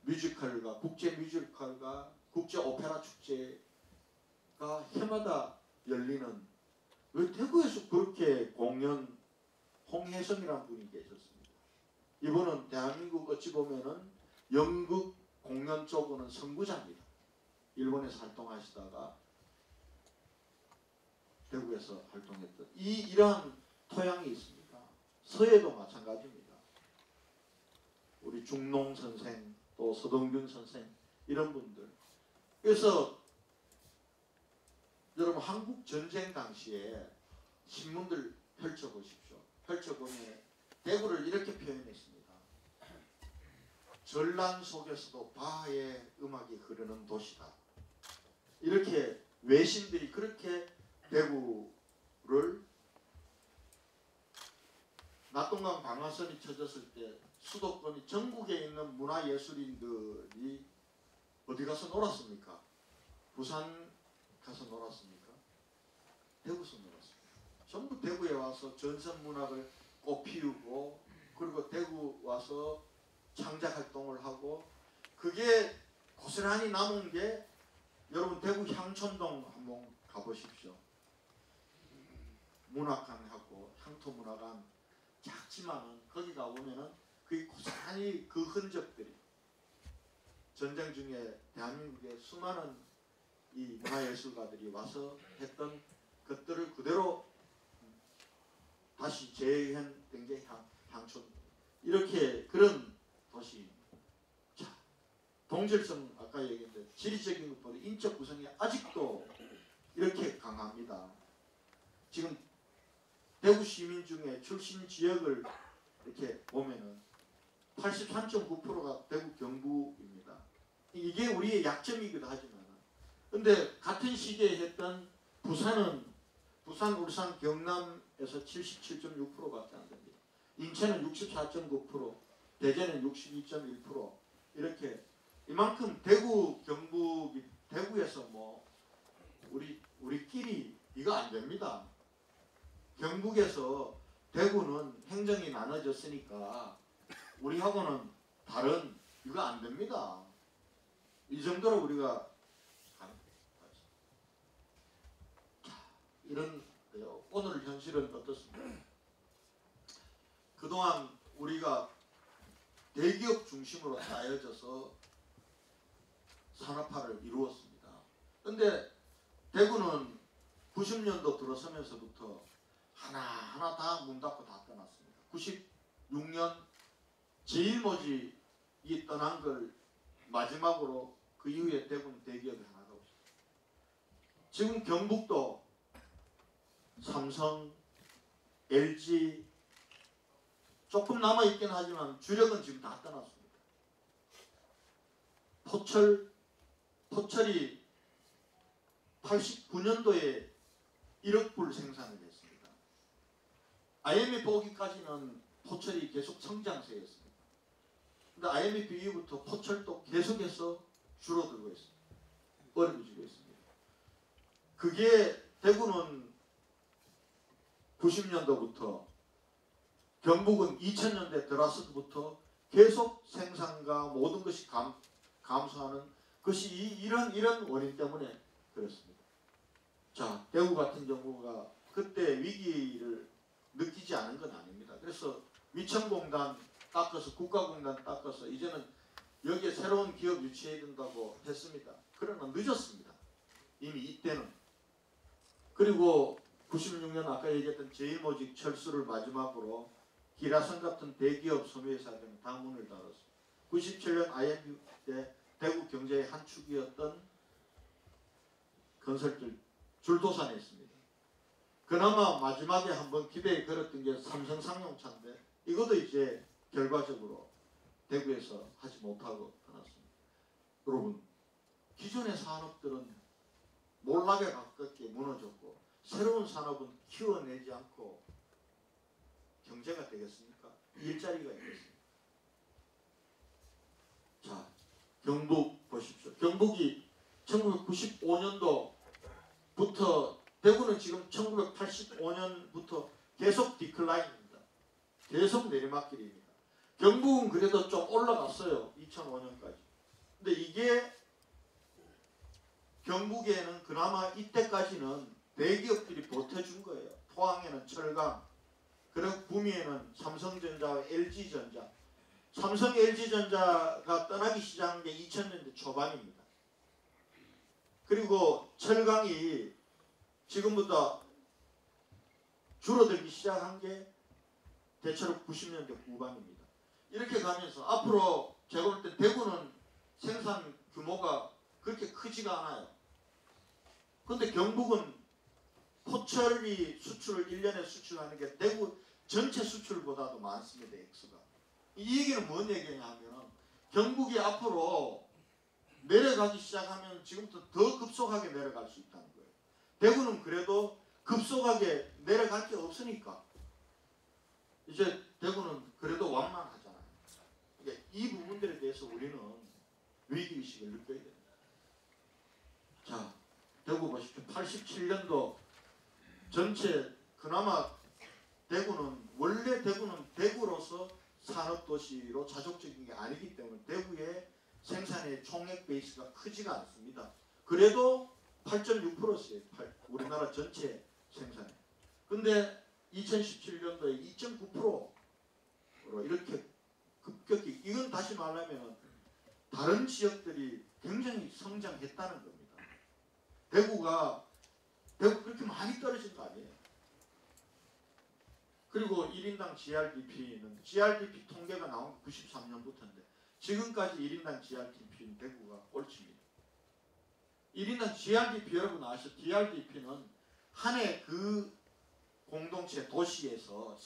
[SPEAKER 1] 뮤지컬과 국제 뮤지컬과 국제 오페라 축제가 해마다 열리는, 왜 대구에서 그렇게 공연, 홍혜성이라는 분이 계셨습니다. 이분은 대한민국 어찌 보면은 연극 공연 쪽으로는 선구자입니다. 일본에서 활동하시다가 대구에서 활동했던 이러한 토양이 있습니다. 서해도 마찬가지입니다. 우리 중농 선생, 또 서동균 선생, 이런 분들. 그래서 여러분 한국 전쟁 당시에 신문들 펼쳐보십시오. 펼쳐보면 대구를 이렇게 표현했습니다. 전란 속에서도 바하의 음악이 흐르는 도시다. 이렇게 외신들이 그렇게 대구를, 낙동강 방화선이 쳐졌을 때 수도권이 전국에 있는 문화예술인들이 어디 가서 놀았습니까? 부산 가서 놀았습니까? 대구에서 놀았습니다. 전부 대구에 와서 전선문학을 꽃피우고, 그리고 대구 와서 창작활동을 하고, 그게 고스란히 남은 게 여러분 대구 향촌동 한번 가보십시오. 문학관하고 향토문화관 작지만은 거기 가보면은 그 고스란히 그 흔적들이, 전쟁 중에 대한민국의 수많은 이 문화예술가들이 와서 했던 것들을 그대로 다시 재현된 게 향촌, 이렇게 그런 도시입니다. 자, 동질성 아까 얘기했는데 지리적인 것보다 인적 구성이 아직도 이렇게 강합니다. 지금 대구 시민 중에 출신 지역을 이렇게 보면은 83.9%가 대구 경북입니다. 이게 우리의 약점이기도 하지만, 근데 같은 시기에 했던 부산은, 부산, 울산, 경남에서 77.6%밖에 안 됩니다. 인천은 64.9%, 대전은 62.1%, 이렇게 이만큼 대구, 경북이, 대구에서 뭐 우리끼리 이거 안 됩니다. 경북에서 대구는 행정이 나눠졌으니까 우리하고는 다른, 이거 안 됩니다. 이 정도로 우리가 이런, 오늘 현실은 어떻습니까? 그동안 우리가 대기업 중심으로 짜여져서 산업화를 이루었습니다. 그런데 대구는 90년도 들어서면서부터 하나하나 다 문 닫고 다 떠났습니다. 96년 제일모직이 떠난 걸 마지막으로 그 이후에 대구는 대기업이 하나도 없습니다. 지금 경북도 삼성, LG 조금 남아있긴 하지만 주력은 지금 다 떠났습니다. 포철이 89년도에 1억 불 생산을 했습니다. IMF 오기까지는 포철이 계속 성장세였습니다. 근데 IMF 이후부터 포철도 계속해서 줄어들고 있습니다. 어려워지고 있습니다. 그게 대구는 90년도부터 경북은 2000년대 들어서부터 계속 생산과 모든 것이 감소하는 것이 이런 원인 때문에 그렇습니다. 자, 대구 같은 경우가 그때 위기를 느끼지 않은 건 아닙니다. 그래서 위천공단 닦아서 국가공단 닦아서 이제는 여기에 새로운 기업 유치해야 된다고 했습니다. 그러나 늦었습니다. 이미 이때는. 그리고 96년 아까 얘기했던 제일모직 철수를 마지막으로 기라성 같은 대기업 소매회사들은 다 문을 닫았습니다. 97년 IMF 때 대구 경제의 한 축이었던 건설들 줄도산했습니다. 그나마 마지막에 한번 기대에 걸었던 게 삼성 상용차인데 이것도 이제 결과적으로 대구에서 하지 못하고 떠났습니다. 여러분, 기존의 산업들은 몰락에 가깝게 무너졌고 새로운 산업은 키워내지 않고 경제가 되겠습니까? 일자리가 있겠습니까? 자, 경북 보십시오. 경북이 1995년도부터 대구는 지금 1985년부터 계속 디클라인입니다. 계속 내리막길입니다. 경북은 그래도 좀 올라갔어요. 2005년까지. 근데 이게 경북에는 그나마 이때까지는 대기업들이 보태준 거예요. 포항에는 철강, 그리고 구미에는 삼성전자와 LG전자. 삼성, LG전자가 떠나기 시작한 게 2000년대 초반입니다. 그리고 철강이 지금보다 줄어들기 시작한 게 대체로 90년대 후반입니다. 이렇게 가면서 앞으로 제가 볼 때 대구는 생산 규모가 그렇게 크지가 않아요. 그런데 경북은 포철이 수출을 1년에 수출하는 게 대구 전체 수출보다도 많습니다. 액수가. 이 얘기는 뭔 얘기냐 하면 경북이 앞으로 내려가기 시작하면 지금부터 더 급속하게 내려갈 수 있다는 거예요. 대구는 그래도 급속하게 내려갈 게 없으니까 이제 대구는 그래도 완만하잖아요. 그러니까 이 부분들에 대해서 우리는 위기의식을 느껴야 됩니다. 자, 대구 보십시오. 87년도 전체 그나마 대구는 원래 대구는 대구로서 산업도시로 자족적인 게 아니기 때문에 대구의 생산의 총액 베이스가 크지가 않습니다. 그래도 8.6%였어요. 우리나라 전체 생산에. 근데 2017년도에 2.9%로 이렇게 급격히, 이건 다시 말하면 다른 지역들이 굉장히 성장했다는 겁니다. 대구 그렇게 많이 떨어진 거 아니에요. 그리고 1인당 GRDP는 GRDP 통계가 나온 게 93년부터인데 지금까지 1인당 GRDP는 대구가 꼴찌입니다. 1인당 GRDP 여러분 아시죠? GRDP는 한 해 그 공동체 도시에서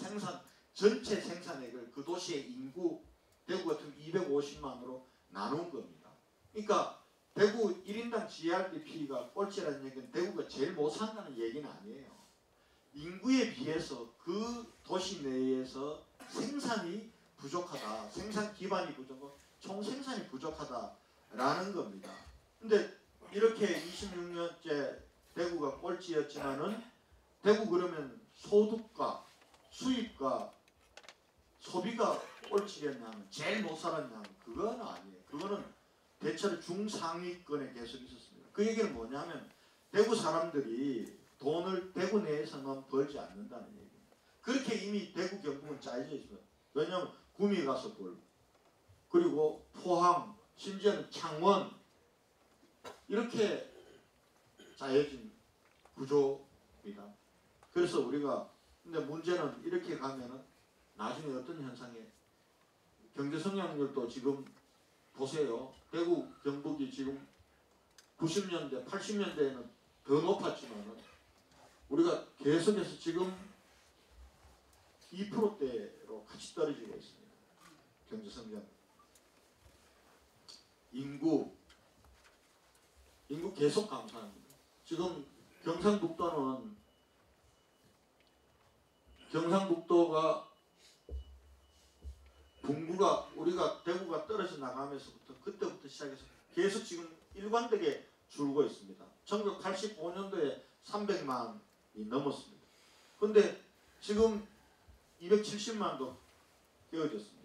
[SPEAKER 1] 전체 생산액을 그 도시의 인구 대구 같은 250만으로 나눈 겁니다. 그러니까 대구 1인당 GRDP가 꼴찌라는 얘기는 대구가 제일 못 산다는 얘기는 아니에요. 인구에 비해서 그 도시 내에서 생산이 부족하다. 생산 기반이 부족하고 총생산이 부족하다라는 겁니다. 근데 이렇게 26년째 대구가 꼴찌였지만은 대구 그러면 소득과 수입과 소비가 꼴찌였냐면 제일 못 살았냐면 그건 아니에요. 그거는 대체로 중상위권에 계속 있었습니다. 그 얘기는 뭐냐면 대구 사람들이 돈을 대구 내에서만 벌지 않는다는 얘기입니다. 그렇게 이미 대구 경북은 짜여져 있어요. 왜냐하면 구미 가서 벌고 그리고 포항, 심지어는 창원 이렇게 짜여진 구조입니다. 그래서 우리가 근데 문제는 이렇게 가면은 나중에 어떤 현상에 경제 성장률도 지금 보세요. 대구, 경북이 지금 90년대, 80년대에는 더 높았지만은 우리가 계속해서 지금 2%대로 같이 떨어지고 있습니다. 경제 성장. 인구 계속 감소합니다. 지금 경상북도가 분구가 우리가 대구가 떨어져 나가면서부터 그때부터 시작해서 계속 지금 일관되게 줄고 있습니다. 1985년도에 300만이 넘었습니다. 근데 지금 270만도 깨어졌습니다.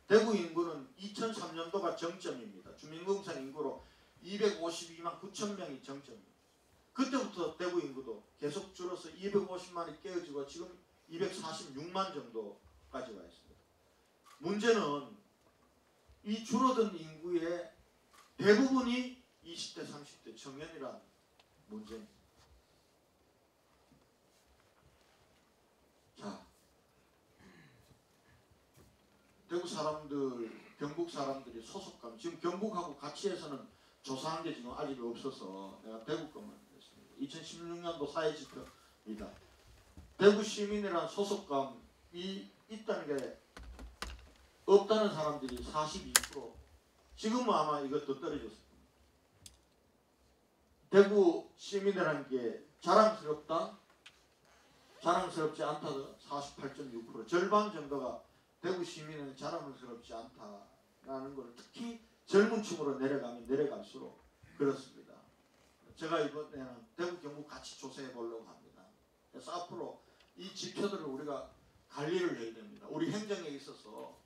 [SPEAKER 1] 대구 인구는 2003년도가 정점입니다. 주민등록상 인구로 252만 9천 명이 정점입니다. 그때부터 대구 인구도 계속 줄어서 250만이 깨어지고 지금 246만 정도까지 와 있습니다. 문제는 이 줄어든 인구의 대부분이 20대, 30대 청년이라는 문제입니다. 자, 대구 사람들, 경북 사람들이 소속감, 지금 경북하고 같이 해서는 조사한 게 지금 아직 없어서 내가 대구 것만 했습니다. 2016년도 사회지표입니다. 대구 시민이란 소속감이 있다는 게 없다는 사람들이 42%. 지금은 아마 이거 더 떨어졌을 겁니다. 대구 시민이라는 게 자랑스럽다? 자랑스럽지 않다? 48.6%. 절반 정도가 대구 시민은 자랑스럽지 않다라는 걸 특히 젊은 층으로 내려가면 내려갈수록 그렇습니다. 제가 이번에는 대구 경북 같이 조사해 보려고 합니다. 그래서 앞으로 이 지표들을 우리가 관리를 해야 됩니다. 우리 행정에 있어서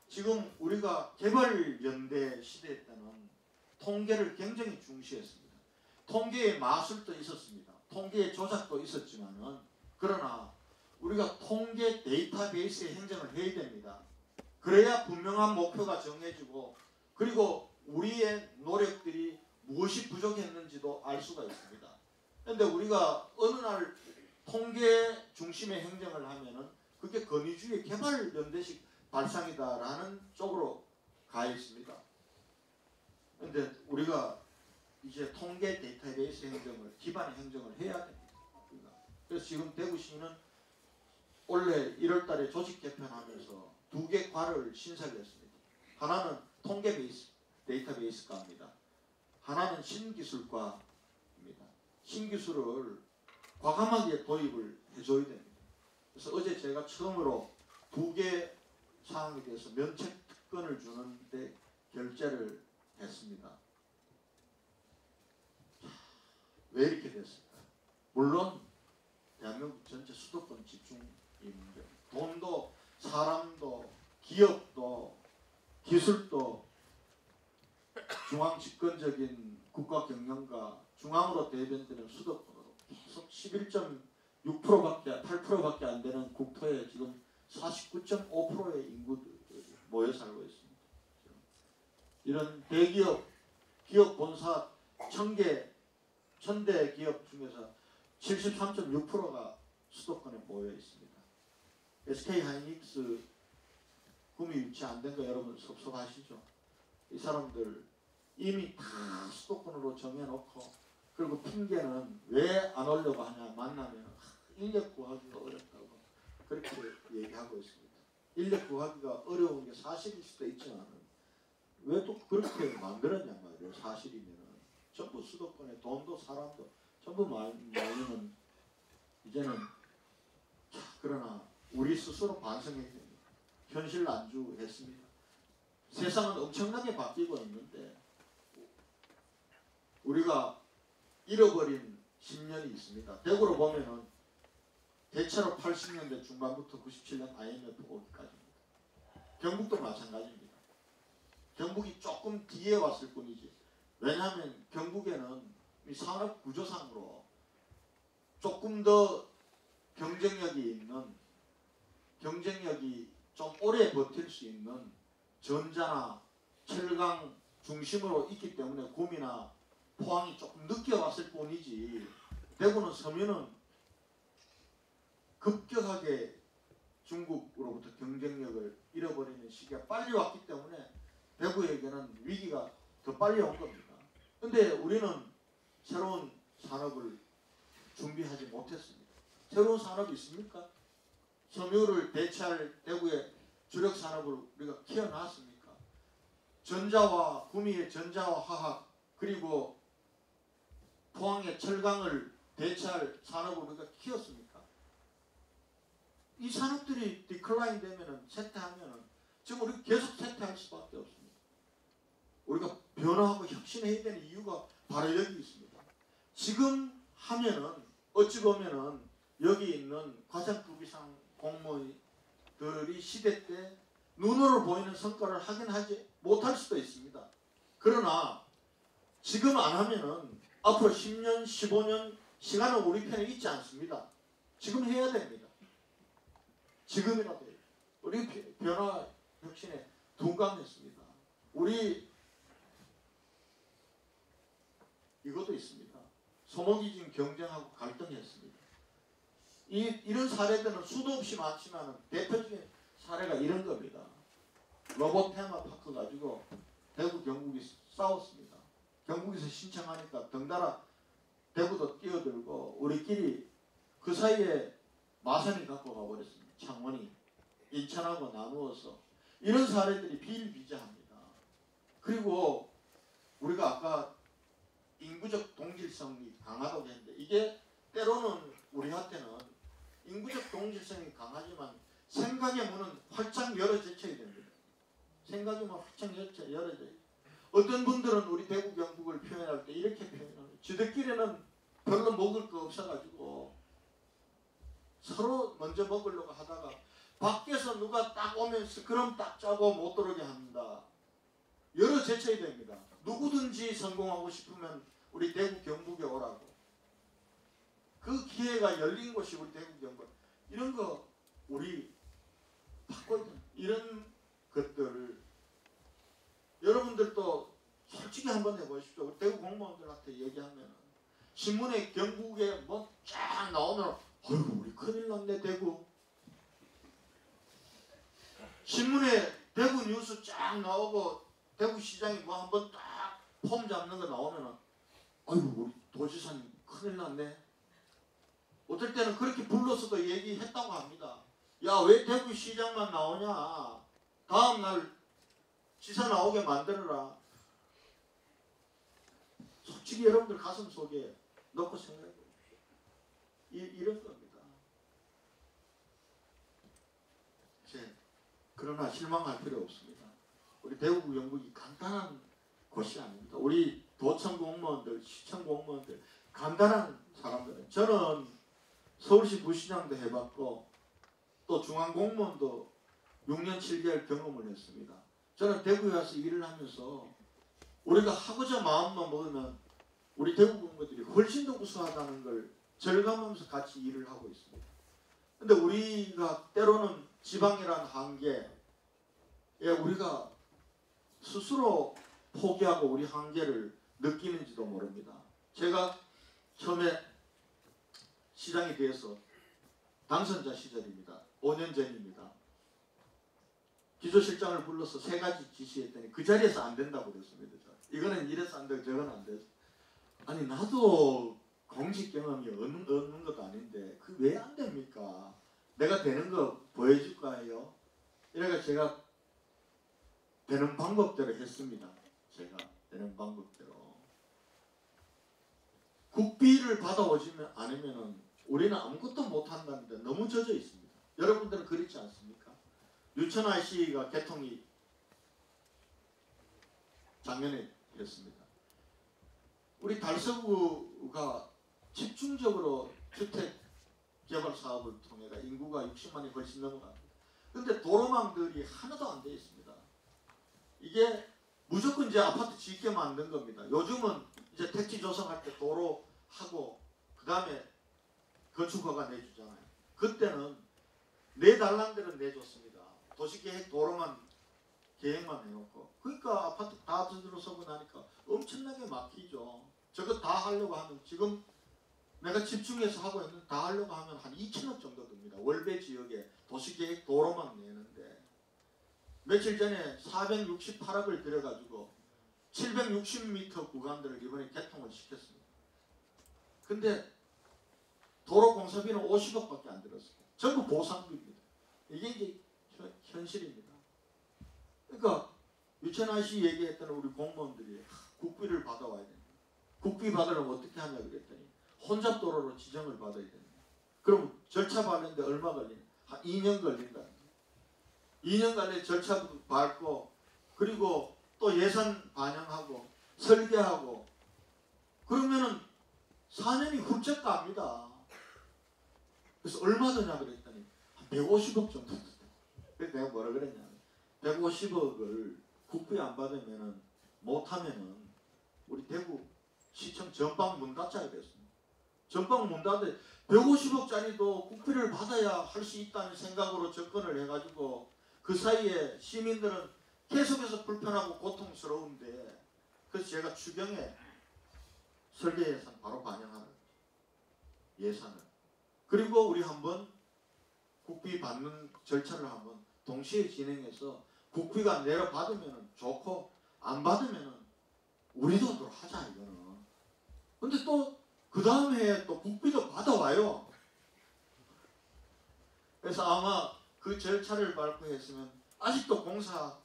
[SPEAKER 1] 지금 우리가 개발연대 시대 때는 통계를 굉장히 중시했습니다. 통계의 마술도 있었습니다. 통계의 조작도 있었지만은 그러나 우리가 통계 데이터베이스의 행정을 해야 됩니다. 그래야 분명한 목표가 정해지고 그리고 우리의 노력들이 무엇이 부족했는지도 알 수가 있습니다. 그런데 우리가 어느 날 통계 중심의 행정을 하면은 그게 권위주의 개발연대식 발상이다라는 쪽으로 가 있습니다. 그런데 우리가 이제 통계 데이터베이스 행정을 기반의 행정을 해야 됩니다. 그래서 지금 대구시는 올해 1월달에 조직 개편하면서 2개 과를 신설을 했습니다. 하나는 통계 베이스 데이터베이스과입니다. 하나는 신기술과입니다. 신기술을 과감하게 도입을 해줘야 됩니다. 그래서 어제 제가 처음으로 2개 사항에 대해서 면책 특권을 주는데 결재를 했습니다. 왜 이렇게 됐을까? 물론 대한민국 전체 수도권 집중이 문제. 돈도 사람도 기업도 기술도 중앙 집권적인 국가 경영과 중앙으로 대변되는 수도권으로 계속 11.6%밖에 8%밖에 안 되는 국토에 지금 49.5%의 인구들이 모여 살고 있습니다. 이런 대기업, 기업 본사 1000대 기업 중에서 73.6%가 수도권에 모여 있습니다. SK하이닉스 구미 유치 안 된 거 여러분 섭섭하시죠? 이 사람들 이미 다 수도권으로 정해놓고 그리고 핑계는 왜 안 오려고 하냐 만나면 인력 구하기가 어렵다고 그렇게 얘기하고 있습니다. 인력 구하기가 어려운 게 사실일 수도 있지만 왜 또 그렇게 만들었냐 말이에요. 사실이면 전부 수도권에 돈도 사람도 전부 말리면 이제는 그러나 우리 스스로 반성해야 됩니다. 현실 안주했습니다. 세상은 엄청나게 바뀌고 있는데 우리가 잃어버린 10년이 있습니다. 대구로 보면은 대체로 80년대 중반부터 97년 IMF 오기까지입니다. 경북도 마찬가지입니다. 경북이 조금 뒤에 왔을 뿐이지. 왜냐하면 경북에는 이 산업 구조상으로 조금 더 경쟁력이 좀 오래 버틸 수 있는 전자나 철강 중심으로 있기 때문에 구미나 포항이 조금 늦게 왔을 뿐이지 대구는 서면은 급격하게 중국으로부터 경쟁력을 잃어버리는 시기가 빨리 왔기 때문에 대구에게는 위기가 더 빨리 온 겁니다. 근데 우리는 새로운 산업을 준비하지 못했습니다. 새로운 산업이 있습니까? 섬유를 대체할 대구의 주력 산업을 우리가 키워놨습니까? 전자와 구미의 전자와 화학 그리고 포항의 철강을 대체할 산업을 우리가 키웠습니까? 이 산업들이 디클라인 되면은 쇠퇴하면은 지금 우리 계속 쇠퇴할 수밖에 없습니다. 우리가 변화하고 혁신해야 되는 이유가 바로 여기 있습니다. 지금 하면은 어찌 보면은 여기 있는 과장급 이상 공무원들이 시대 때 눈으로 보이는 성과를 하긴 하지 못할 수도 있습니다. 그러나 지금 안 하면은 앞으로 10년, 15년 시간은 우리 편에 있지 않습니다. 지금 해야 됩니다. 지금이라도 해요. 우리 변화 혁신에 둔감했습니다. 우리 이것도 있습니다. 소모기진 경쟁하고 갈등했습니다. 이런 사례들은 수도 없이 많지만 대표적인 사례가 이런 겁니다. 로봇 테마파크 가지고 대구 경북이 싸웠습니다. 경북에서 신청하니까 덩달아 대구도 뛰어들고 우리끼리 그 사이에 마산이 갖고 가버렸습니다. 창원이 인천하고 나누어서 이런 사례들이 비일비재합니다. 그리고 우리가 아까 인구적 동질성이 강하다고 했는데 이게 때로는 우리한테는 인구적 동질성이 강하지만 생각의 문은 활짝 열어젖혀야 됩니다. 생각의 문은 활짝 열어져요. 어떤 분들은 우리 대구 경북을 표현할 때 이렇게 표현합니다. 지들끼리는 별로 먹을 거 없어가지고 서로 먼저 먹으려고 하다가 밖에서 누가 딱 오면서 그럼 딱 짜고 못 들어오게 합니다. 열어젖혀야 됩니다. 누구든지 성공하고 싶으면 우리 대구 경북에 오라고. 그 기회가 열린 곳이 우리 대구 경북. 이런 거 우리 바꿔야 됩니다. 이런 것들을 여러분들도 솔직히 한번 해보십시오. 대구 공무원들한테 얘기하면 신문에 경북에 뭐 쫙 나오면 어이구 우리 큰일 났네 대구. 신문에 대구 뉴스 쫙 나오고 대구시장이 뭐 한번 딱 폼 잡는 거 나오면 어이구 우리 도지사님 큰일 났네. 어떨 때는 그렇게 불러서도 얘기했다고 합니다. 야 왜 대구시장만 나오냐. 다음날 지사 나오게 만들어라. 솔직히 여러분들 가슴 속에 넣고 생각해 보십시오. 이런 겁니다. 그러나 실망할 필요 없습니다. 우리 대구 경북이 간단한 곳이 아닙니다. 우리 도청 공무원들, 시청 공무원들 간단한 사람들은 저는 서울시 부시장도 해봤고 또 중앙 공무원도 6년 7개월 경험을 했습니다. 저는 대구에 와서 일을 하면서 우리가 하고자 마음만 먹으면 우리 대구 공무원들이 훨씬 더 우수하다는 걸 절감하면서 같이 일을 하고 있습니다. 근데 우리가 때로는 지방이라는 한계에 우리가 스스로 포기하고 우리 한계를 느끼는지도 모릅니다. 제가 처음에 시장이 되어서 당선자 시절입니다. 5년 전입니다. 기조실장을 불러서 3가지 지시했더니 그 자리에서 안 된다고 그랬습니다. 이거는 이래서 안 되고 저건 안 돼서. 아니 나도 공직 경험이 없는 것도 아닌데 그 왜 안 됩니까? 내가 되는 거 보여줄 거예요. 이래가 제가 되는 방법대로 했습니다. 제가 되는 방법대로. 국비를 받아오지면 않으면은 우리는 아무것도 못한다는데 너무 젖어 있습니다. 여러분들은 그렇지 않습니까? 유천 IC가 개통이 작년에 됐습니다. 우리 달서구가 집중적으로 주택 개발 사업을 통해 인구가 60만이 훨씬 넘어갑니다. 그런데 도로망들이 하나도 안 되어 있습니다. 이게 무조건 이제 아파트 짓게 만든 겁니다. 요즘은 이제 택지 조성할 때 도로 하고 그 다음에 건축허가 내주잖아요. 그때는 내달란 데는 내줬습니다. 도시계획 도로만 계획만 해놓고. 그러니까 아파트 다 들어서고 나니까 엄청나게 막히죠. 저거 다 하려고 하면 지금 내가 집중해서 하고 있는 다 하려고 하면 한 2천억 정도 듭니다. 월배 지역에 도시계획 도로만 내는데 며칠 전에 468억을 들여가지고 760m 구간들을 이번에 개통을 시켰습니다. 근데 도로 공사비는 50억밖에 안 들었어요. 전부 보상비입니다. 이게 이제 현실입니다. 그러니까 유천환 씨 얘기했던 우리 공무원들이 국비를 받아와야 된다. 국비 받으려면 어떻게 하냐 그랬더니 혼잡도로로 지정을 받아야 된다. 그럼 절차 밟는데 얼마 걸리냐? 한 2년 걸린다. 2년 간의 절차 밟고 그리고 또 예산 반영하고 설계하고 그러면은 4년이 훌쩍 갑니다. 그래서 얼마 드냐 그랬더니 한 150억 정도 든다. 그래서 내가 뭐라 그랬냐. 150억을 국비 안 받으면은 못하면은 우리 대구 시청 전방 문 닫자야 됐습니다. 전방 문 닫아 150억짜리도 국비를 받아야 할 수 있다는 생각으로 접근을 해가지고 그 사이에 시민들은 계속해서 불편하고 고통스러운데 그래서 제가 추경에 설계 예산 바로 반영하는 예산을 그리고 우리 한번 국비 받는 절차를 한번 동시에 진행해서 국비가 내려받으면 좋고 안 받으면 우리도 또 하자 이거는. 근데 또 그 다음 해에 또 국비도 받아와요. 그래서 아마 그 절차를 밟고 했으면 아직도 공사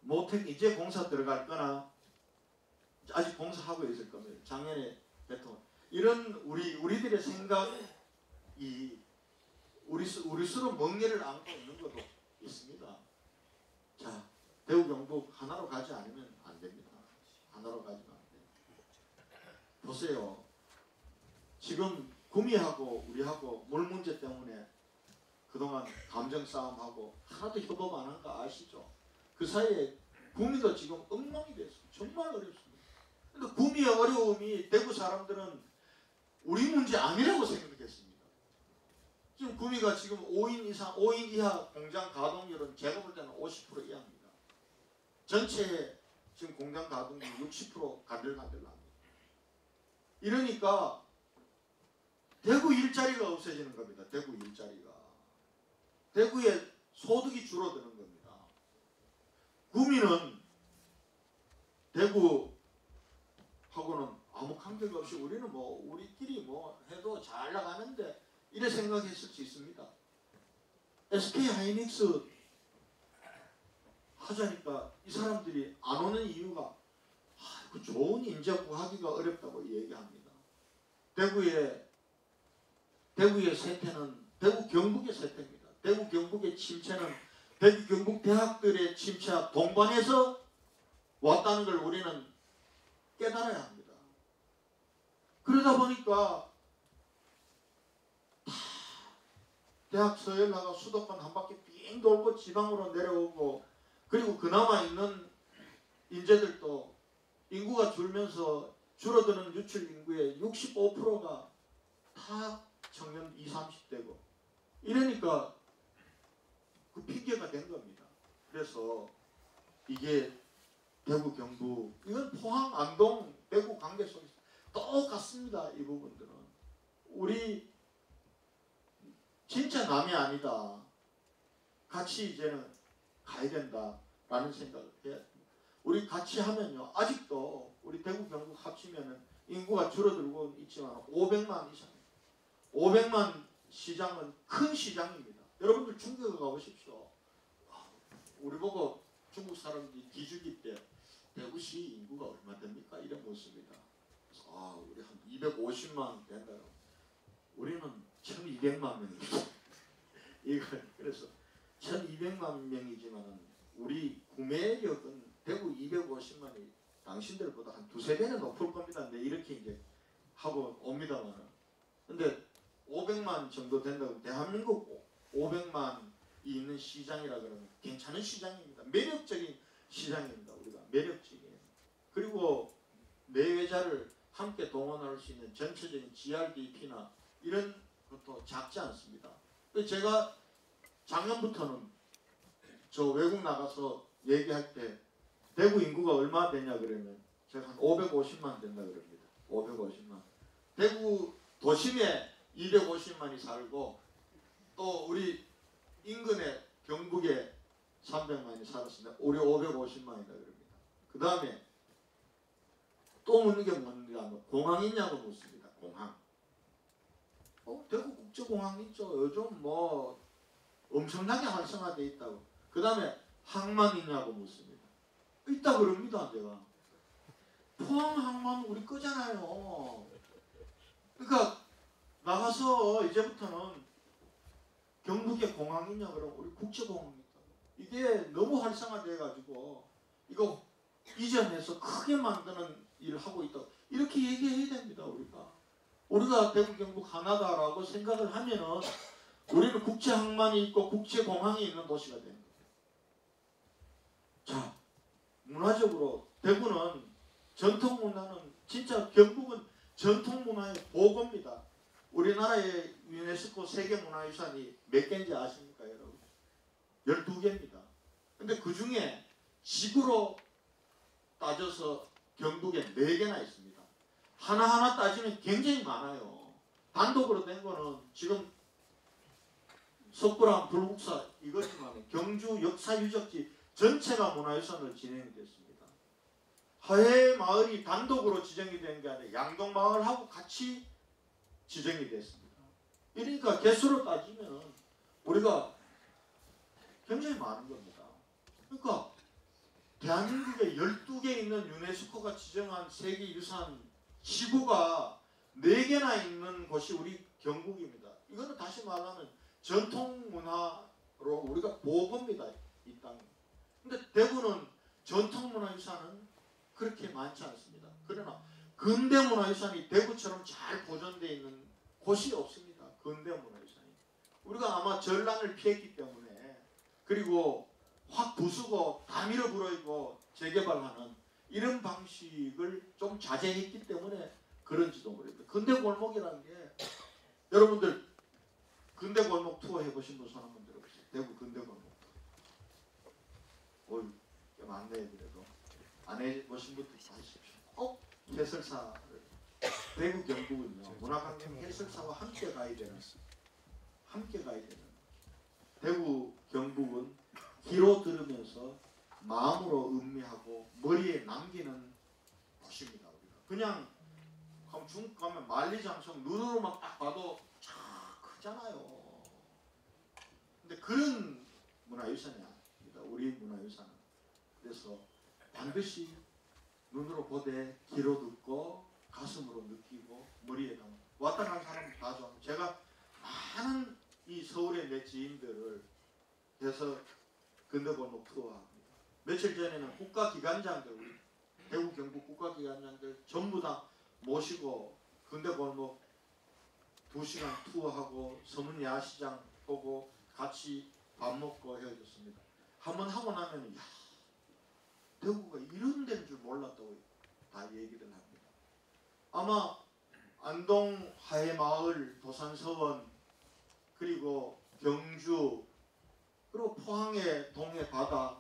[SPEAKER 1] 못했 이제 공사 들어갈 거나 아직 공사하고 있을 겁니다. 작년에 개통. 이런 우리들의 생각이 우리 스스로 멍에를 안고 있는 것도 있습니다. 자, 대구 경북 하나로 가지 않으면 안 됩니다. 하나로 가지면 안 돼요. 보세요. 지금 구미하고 우리하고 물 문제 때문에 그동안 감정 싸움하고 하나도 협업 안 한 거 아시죠? 그 사이에 구미도 지금 엉망이 됐어요. 정말 어렵습니다. 근데 구미의 어려움이 대구 사람들은 우리 문제 아니라고 생각했습니다. 지금 구미가 지금 5인 이하 공장 가동률은 제가 볼 때는 50% 이하입니다. 전체에 지금 공장 가동률 60% 간들간들납니다. 이러니까 대구 일자리가 없어지는 겁니다. 대구 일자리가. 대구의 소득이 줄어드는 겁니다. 구미는 대구하고는 아무 관계가 없이 우리는 뭐 우리끼리 뭐 해도 잘 나가는데 이래 생각했을 수 있습니다. SK 하이닉스 하자니까 이 사람들이 안 오는 이유가 그 좋은 인재 구하기가 어렵다고 얘기합니다. 대구의 세태는 대구 경북의 세태입니다. 대구 경북의 침체는 대구 경북 대학들의 침체와 동반해서 왔다는 걸 우리는 깨달아야 합니다. 그러다 보니까 대학 서열나가 수도권 한 바퀴 삥 돌고 지방으로 내려오고 그리고 그나마 있는 인재들도 인구가 줄면서 줄어드는 유출 인구의 65%가 다 청년 20, 30대고 이러니까 그 핑계가 된 겁니다. 그래서 이게 대구 경북 이건 포항 안동 대구 관계 속에서 똑같습니다. 이 부분들은 우리 진짜 남이 아니다. 같이 이제는 가야 된다라는 생각을 해야 됩니다. 우리 같이 하면요. 아직도 우리 대구 경북 합치면은 인구가 줄어들고 있지만 500만 이상 500만 시장은 큰 시장입니다. 여러분들 중국에 가보십시오. 우리 보고 중국 사람들이 기죽일 때 대구시 인구가 얼마 됩니까? 이런 모습이다. 그래서 우리 한 250만 된다. 우리는 1200만 명입니다. 그래서 1200만 명이지만 우리 구매력은 대구 250만이 당신들보다 한 두세 배는 높을 겁니다. 근데 이렇게 이제 하고 옵니다만. 근데 500만 정도 된다고 대한민국 500만이 있는 시장이라 그러면 괜찮은 시장입니다. 매력적인 시장입니다. 우리가 매력적인. 그리고 내외자를 함께 동원할 수 있는 전체적인 GRDP나 이런 것도 작지 않습니다. 제가 작년부터는 저 외국 나가서 얘기할 때 대구 인구가 얼마 되냐 그러면 제가 한 550만 된다 그럽니다. 550만. 대구 도심에 250만이 살고 또 우리 인근에 경북에 300만이 살았습니다. 우리 550만이다 그럽니다. 그 다음에 또 묻는 게 뭔가 하면 공항 있냐고 묻습니다. 공항. 대구 국제공항 있죠. 요즘 뭐 엄청나게 활성화되어 있다고. 그 다음에 항만 있냐고 묻습니다. 있다 그럽니다. 제가. 포항 항만 우리 거잖아요. 그러니까 나가서 이제부터는 경북에 공항 있냐 그러면 우리 국제공항 있다고. 이게 너무 활성화돼 가지고 이거 이전해서 크게 만드는 일을 하고 있다. 이렇게 얘기해야 됩니다. 우리가 대구 경북 하나다라고 생각을 하면은 우리는 국제항만이 있고 국제공항이 있는 도시가 되는 거예요. 자, 문화적으로 대구는 전통문화는 진짜 경북은 전통문화의 보고입니다. 우리나라의 유네스코 세계문화유산이 몇 개인지 아십니까 여러분? 12개입니다. 근데 그 중에 지구로 따져서 경북에 4개나 있습니다. 하나하나 따지면 굉장히 많아요. 단독으로 된 거는 지금 석굴암 불국사 이거지만 경주 역사유적지 전체가 문화유산으로 진행이 됐습니다. 하회 마을이 단독으로 지정이 된 게 아니라 양동마을하고 같이 지정이 됐습니다. 그러니까 개수로 따지면 우리가 굉장히 많은 겁니다. 그러니까 대한민국에 12개 있는 유네스코가 지정한 세계유산 지구가 4개나 있는 곳이 우리 경북입니다. 이거는 다시 말하면 전통문화로 우리가 보고입니다. 이 땅. 근데 대구는 전통문화유산은 그렇게 많지 않습니다. 그러나 근대문화유산이 대구처럼 잘 보존되어 있는 곳이 없습니다. 근대문화유산이. 우리가 아마 전란을 피했기 때문에 그리고 확 부수고 다 밀어버리고 재개발하는 이런 방식을 좀 자제했기 때문에 그런지도 모르겠다. 근대골목이라는 게 여러분들 근대골목 투어 해보신 분 손 한번 들어보세요. 대구 근대골목 투어. 꽤 많네요. 그래도 안 해보신 분들 다 하십시오. 꼭 해설사를 대구 경북은요 문화관광 해설사와 함께 가야 되는 대구 경북은 귀로 들으면서 마음으로 음미하고 머리에 남기는 곳입니다. 우리가 그냥 중국 가면 만리장성 눈으로만 딱 봐도 참 크잖아요. 근데 그런 문화유산이 아닙니다. 우리 문화유산은. 그래서 반드시 눈으로 보되 귀로 듣고 가슴으로 느끼고 머리에 담고 왔다 간 사람 다 좋아합니다. 제가 많은 이 서울의 내 지인들을 해서 근대골목 투어합니다. 며칠 전에는 국가기관장들 우리 대구 경북 국가기관장들 전부 다 모시고 근대골목 2시간 투어하고 서문야시장 보고 같이 밥 먹고 헤어졌습니다. 한번 하고 나면 야 대구가 이런 데인 줄 몰랐다고 다 얘기를 합니다. 아마 안동 하회마을 도산서원 그리고 경주 그리고 포항의 동해 바다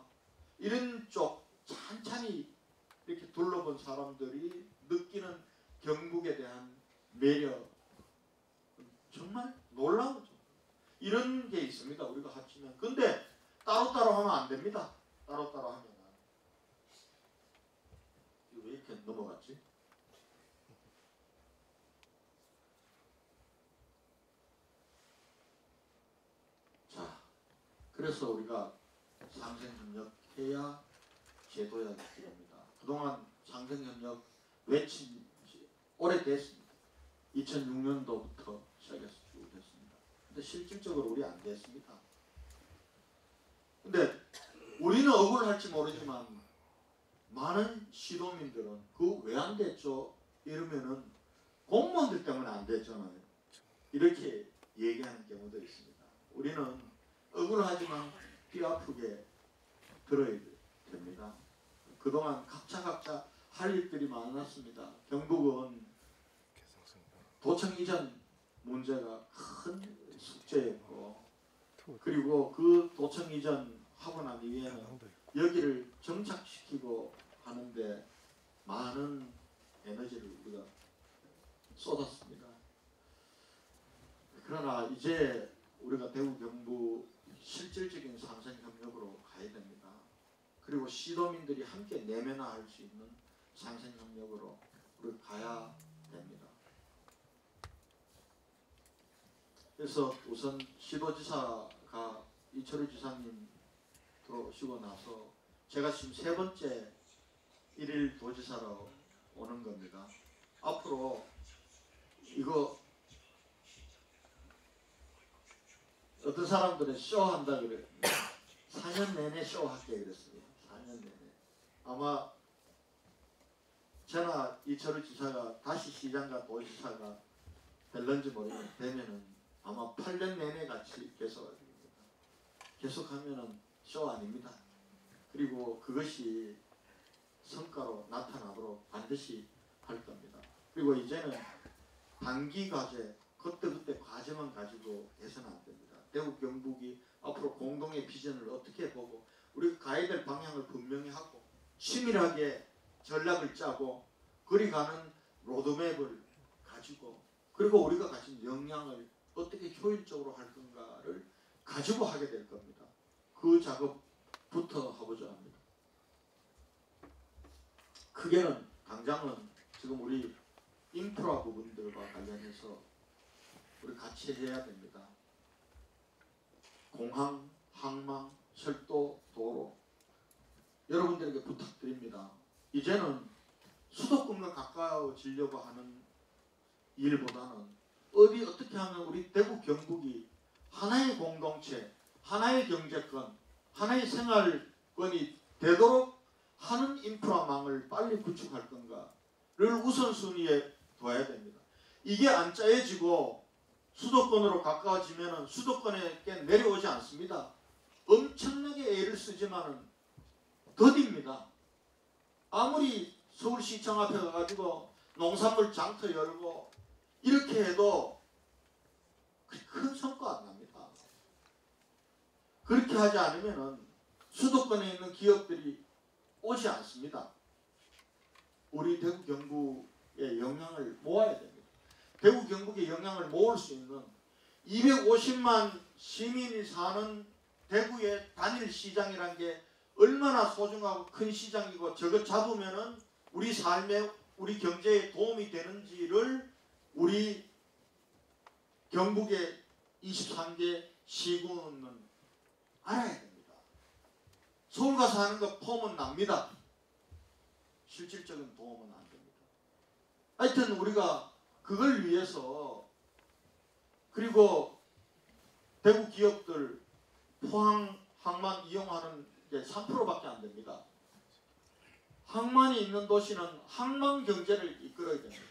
[SPEAKER 1] 이런 쪽 찬찬히 이렇게 둘러본 사람들이 느끼는 경북에 대한 매력 정말 놀라우죠. 이런 게 있습니다. 우리가 합치면. 근데 따로따로 하면 안 됩니다. 따로따로 하면 이거 왜 이렇게 넘어갔지? 자, 그래서 우리가 상생협력 해야 제도야 됩니다. 그동안 상생협력 외친 지 오래됐습니다. 2006년도부터 시작해서 쭉 됐습니다. 근데 실질적으로 우리 안 됐습니다. 근데 우리는 억울할지 모르지만 많은 시도민들은 그 왜 안 됐죠? 이러면은 공무원들 때문에 안 됐잖아요. 이렇게 얘기하는 경우도 있습니다. 우리는 억울하지만 귀 아프게 들어야 됩니다. 그동안 각자 할 일들이 많았습니다. 경북은 도청 이전 문제가 큰 숙제였고 그리고 그 도청 이전 하고 난 이후에는 여기를 정착시키고 하는데 많은 에너지를 우리가 쏟았습니다. 그러나 이제 우리가 대구 경북 실질적인 상생협력으로 가야 됩니다. 그리고 시도민들이 함께 내면화할 수 있는 상생협력으로 우리 가야 됩니다. 그래서 우선 시도지사가 이철우 지사님 들어오시고 나서 제가 지금 세 번째 일일 도지사로 오는 겁니다. 앞으로 이거 어떤 사람들은 쇼한다 그래요. 4년 내내 쇼할게 그랬어요. 4년 내내. 아마 저나 이철우 지사가 다시 시장과 도지사가 될런지 모르겠는데 되면은 아마 8년 내내 같이 계속할 겁니다. 계속하면은 쇼 아닙니다. 그리고 그것이 성과로 나타나도록 반드시 할 겁니다. 그리고 이제는 단기 과제, 그때그때 과제만 가지고 해서는 안 됩니다. 대구 경북이 앞으로 공동의 비전을 어떻게 보고 우리가 가야 될 방향을 분명히 하고 치밀하게 전략을 짜고 그리가는 로드맵을 가지고 그리고 우리가 가진 역량을 어떻게 효율적으로 할 건가를 가지고 하게 될 겁니다. 그 작업부터 하고자 합니다. 크게는 당장은 지금 우리 인프라 부분들과 관련해서 우리 같이 해야 됩니다. 공항, 항만, 철도, 도로 여러분들에게 부탁드립니다. 이제는 수도권과 가까워지려고 하는 일보다는 어떻게 하면 우리 대구 경북이 하나의 공동체, 하나의 경제권, 하나의 생활권이 되도록 하는 인프라망을 빨리 구축할 건가를 우선순위에 둬야 됩니다. 이게 안 짜여지고 수도권으로 가까워지면 수도권에게 내려오지 않습니다. 엄청나게 애를 쓰지만은 더딥니다. 아무리 서울시청 앞에 가가지고 농산물 장터 열고 이렇게 해도 큰 성과 안 납니다. 그렇게 하지 않으면은 수도권에 있는 기업들이 오지 않습니다. 우리 대구 경북의 영향을 모아야 됩니다. 대구 경북의 영향을 모을 수 있는 250만 시민이 사는 대구의 단일 시장이란 게 얼마나 소중하고 큰 시장이고 저거 잡으면은 우리 삶에 우리 경제에 도움이 되는지를 우리 경북의 23개 시군은 알아야 됩니다. 서울 가서 하는 거 폼은 납니다. 실질적인 도움은 안 됩니다. 하여튼 우리가 그걸 위해서 그리고 대구 기업들 포항 항만 이용하는 게 3%밖에 안 됩니다. 항만이 있는 도시는 항만 경제를 이끌어야 됩니다.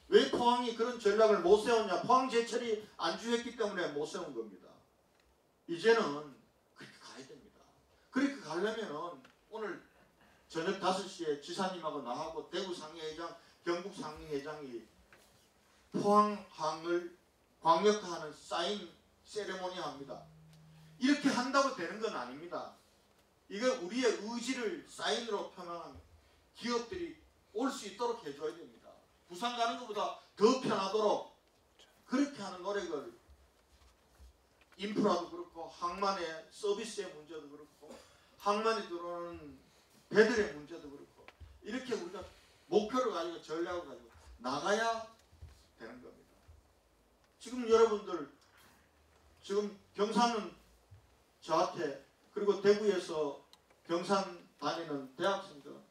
[SPEAKER 1] 왜 포항이 그런 전략을 못 세웠냐? 포항 제철이 안주했기 때문에 못 세운 겁니다. 이제는 그렇게 가야 됩니다. 그렇게 가려면은 오늘 저녁 5시에 지사님하고 나하고 대구 상임회장, 경북 상임회장이 포항항을 광역화하는 사인 세레모니 합니다. 이렇게 한다고 되는 건 아닙니다. 이거 우리의 의지를 사인으로 표명한 기업들이 올 수 있도록 해줘야 됩니다. 부산 가는 것보다 더 편하도록 그렇게 하는 노력을 인프라도 그렇고 항만의 서비스의 문제도 그렇고 항만에 들어오는 배들의 문제도 그렇고 이렇게 우리가 목표를 가지고 전략을 가지고 나가야 되는 겁니다. 지금 여러분들 지금 경산은 저한테 그리고 대구에서 경산 다니는 대학생들은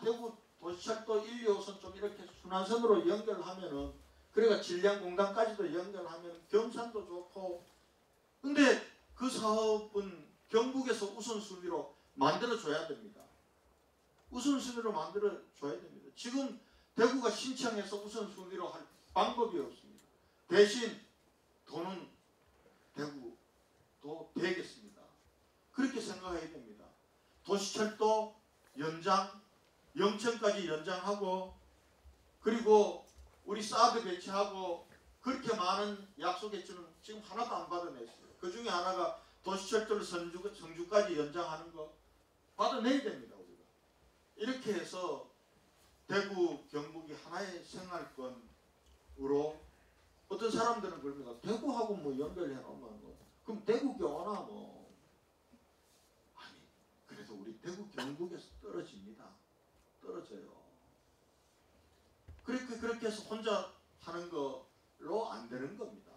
[SPEAKER 1] 대구 도시철도 1, 2호선 좀 이렇게 순환선으로 연결하면은 그래가 질량공단까지도 연결하면 경산도 좋고 근데 그 사업은 경북에서 우선순위로 만들어줘야 됩니다. 우선순위로 만들어줘야 됩니다. 지금 대구가 신청해서 우선순위로 할 방법이 없습니다. 대신 돈은 대구도 되겠습니다. 그렇게 생각해야 됩니다. 도시철도 연장, 영천까지 연장하고 그리고 우리 사드 배치하고 그렇게 많은 약속했지는 지금 하나도 안 받아냈어요. 그 중에 하나가 도시철도를 성주까지 연장하는 거 받아내야 됩니다. 우리가 이렇게 해서 대구 경북이 하나의 생활권으로 어떤 사람들은 그럽니다. 대구하고 뭐 연결해 놓으면 뭐 그럼 대구 교나 뭐 아니 그래서 우리 대구 경북에서 떨어집니다. 떨어져요. 그렇게 해서 혼자 하는 걸로 안 되는 겁니다.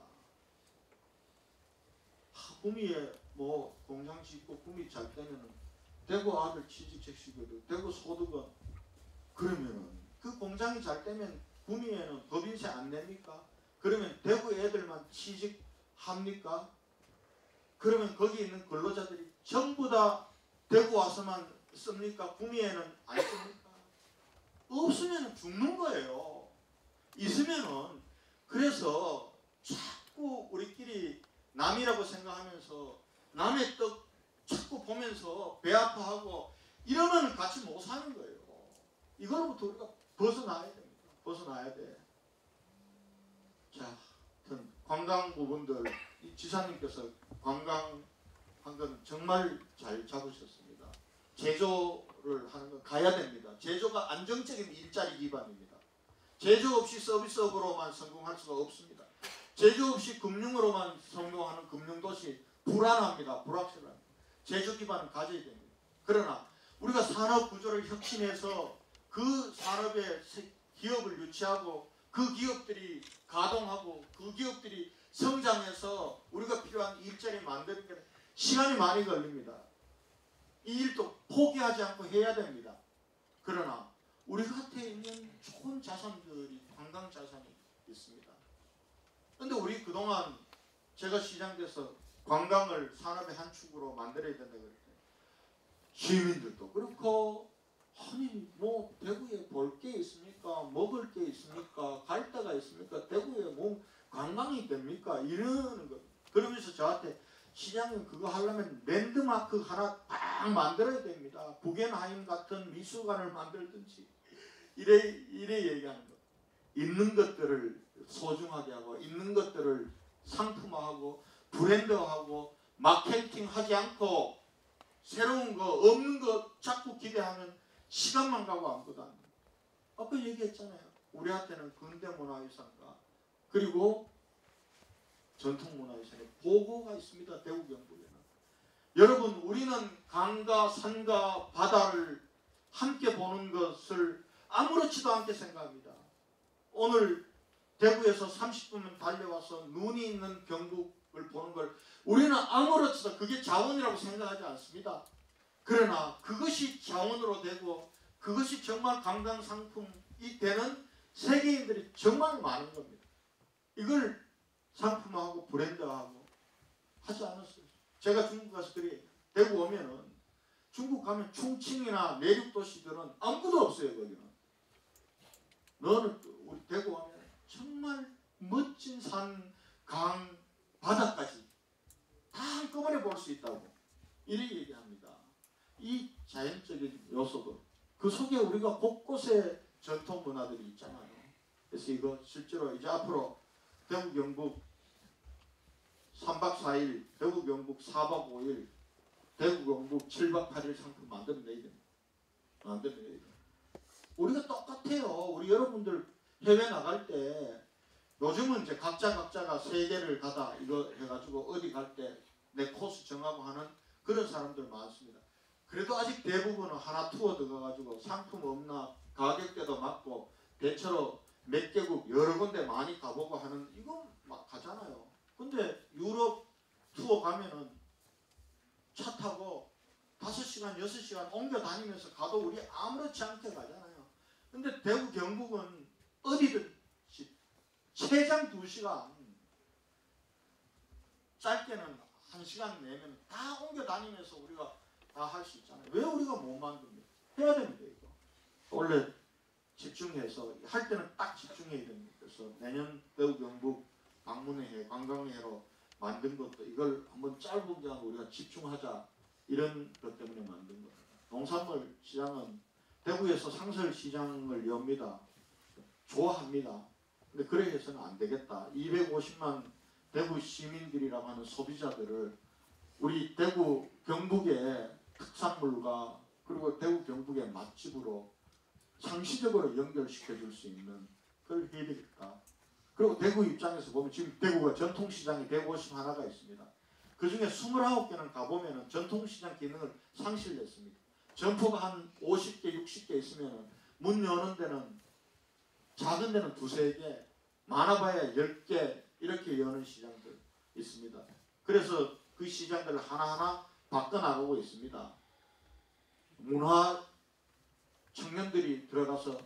[SPEAKER 1] 구미에 뭐 공장 짓고 구미 잘 되면은 대구 아들 취직시키거든. 대구 소득은 그러면은 그 공장이 잘 되면 구미에는 법인세 안 냅니까? 그러면 대구 애들만 취직합니까? 그러면 거기 있는 근로자들이 전부 다 대구 와서만 씁니까? 구미에는 안 씁니까? 없으면 죽는 거예요. 있으면은 그래서 자꾸 우리끼리 남이라고 생각하면서 남의 떡 자꾸 보면서 배 아파하고 이러면 같이 못 사는 거예요. 이걸로부터 우리가 벗어나야 됩니다. 벗어나야 돼. 자, 관광 부분들 이 지사님께서 관광 한 건 정말 잘 잡으셨습니다. 제조를 하는 건 가야 됩니다. 제조가 안정적인 일자리 기반입니다. 제조 없이 서비스업으로만 성공할 수가 없습니다. 제조 없이 금융으로만 성공하는 금융도시 불안합니다. 불확실합니다. 제조 기반은 가져야 됩니다. 그러나 우리가 산업 구조를 혁신해서 그 산업에 기업을 유치하고 그 기업들이 가동하고 그 기업들이 성장해서 우리가 필요한 일자리 만드는 게 시간이 많이 걸립니다. 이 일도 포기하지 않고 해야 됩니다. 그러나 우리 곁에 있는 좋은 자산들이 관광 자산이 있습니다. 그런데 우리 그동안 제가 시장 돼서 관광을 산업의 한 축으로 만들어야 된다고 그랬더니 시민들도 그렇고 아니 뭐 대구에 볼 게 있습니까? 먹을 게 있습니까? 갈 데가 있습니까? 대구에 뭐 관광이 됩니까? 이러는 거. 그러면서 저한테 시장님 그거 하려면 랜드마크 하나 딱 만들어야 됩니다. 구겐하임 같은 미술관을 만들든지 이래 얘기하는 거. 있는 것들을 소중하게 하고 있는 것들을 상품화하고 브랜드화하고 마케팅하지 않고 새로운 거 없는 거 자꾸 기대하면 시간만 가고 아무것도 안 돼요. 아까 얘기했잖아요. 우리한테는 근대문화유산과 그리고 전통문화유산의 보고가 있습니다. 대구 경북에는. 여러분 우리는 강과 산과 바다를 함께 보는 것을 아무렇지도 않게 생각합니다. 오늘 대구에서 30분만 달려와서 눈이 있는 경북을 보는 걸 우리는 아무렇지도 그게 자원이라고 생각하지 않습니다. 그러나 그것이 자원으로 되고 그것이 정말 관광 상품이 되는 세계인들이 정말 많은 겁니다. 이걸 상품화하고 브랜드화하고 하지 않았어요. 제가 중국 가서 그래 대구 오면은 중국 가면 충칭이나 내륙 도시들은 아무것도 없어요. 거기는. 너는 우리 대구 오면 정말 멋진 산, 강, 바다까지 다 한꺼번에 볼 수 있다고 이렇게 얘기합니다. 이 자연적인 요소들 그 속에 우리가 곳곳에 전통 문화들이 있잖아요. 그래서 이거 실제로 이제 앞으로 대구 경북 3박 4일, 대구 경북 4박 5일, 대구 경북 7박 8일 상품 만들어내야 됩니다. 만들어내야 됩니다. 우리가 똑같아요. 우리 여러분들 해외 나갈 때 요즘은 이제 각자가 세계를 가다 이거 해가지고 어디 갈 때 내 코스 정하고 하는 그런 사람들 많습니다. 그래도 아직 대부분은 하나 투어 들어가가지고 상품 없나 가격대도 맞고 대체로 몇 개국 여러 군데 많이 가보고 하는 이건 막 가잖아요. 근데 유럽 투어 가면은 차 타고 5시간 6시간 옮겨 다니면서 가도 우리 아무렇지 않게 가잖아요. 근데 대구 경북은 어디든지 최장 2시간 짧게는 1시간 내면 다 옮겨 다니면서 우리가 다 할 수 있잖아요. 왜 우리가 못 만듭니까? 해야 됩니다. 이거 원래 집중해서 할 때는 딱 집중해야 됩니다. 그래서 내년 대구 경북 방문회 관광회로 만든 것도 이걸 한번 짧은 기간 우리가 집중하자 이런 것 때문에 만든 겁니다. 농산물 시장은 대구에서 상설시장을 엽니다. 좋아합니다. 근데 그래 해서는 안 되겠다. 250만 대구 시민들이라고 하는 소비자들을 우리 대구 경북의 특산물과 그리고 대구 경북의 맛집으로 상시적으로 연결시켜 줄 수 있는 그걸 해야 되겠다. 그리고 대구 입장에서 보면 지금 대구가 전통시장이 151개가 있습니다. 그 중에 29개는 가보면 전통시장 기능을 상실했습니다. 점포가 한 50개, 60개 있으면 문 여는 데는 작은 데는 2-3개, 많아봐야 10개 이렇게 여는 시장들 있습니다. 그래서 그 시장들을 하나하나 바꿔나가고 있습니다. 문화 청년들이 들어가서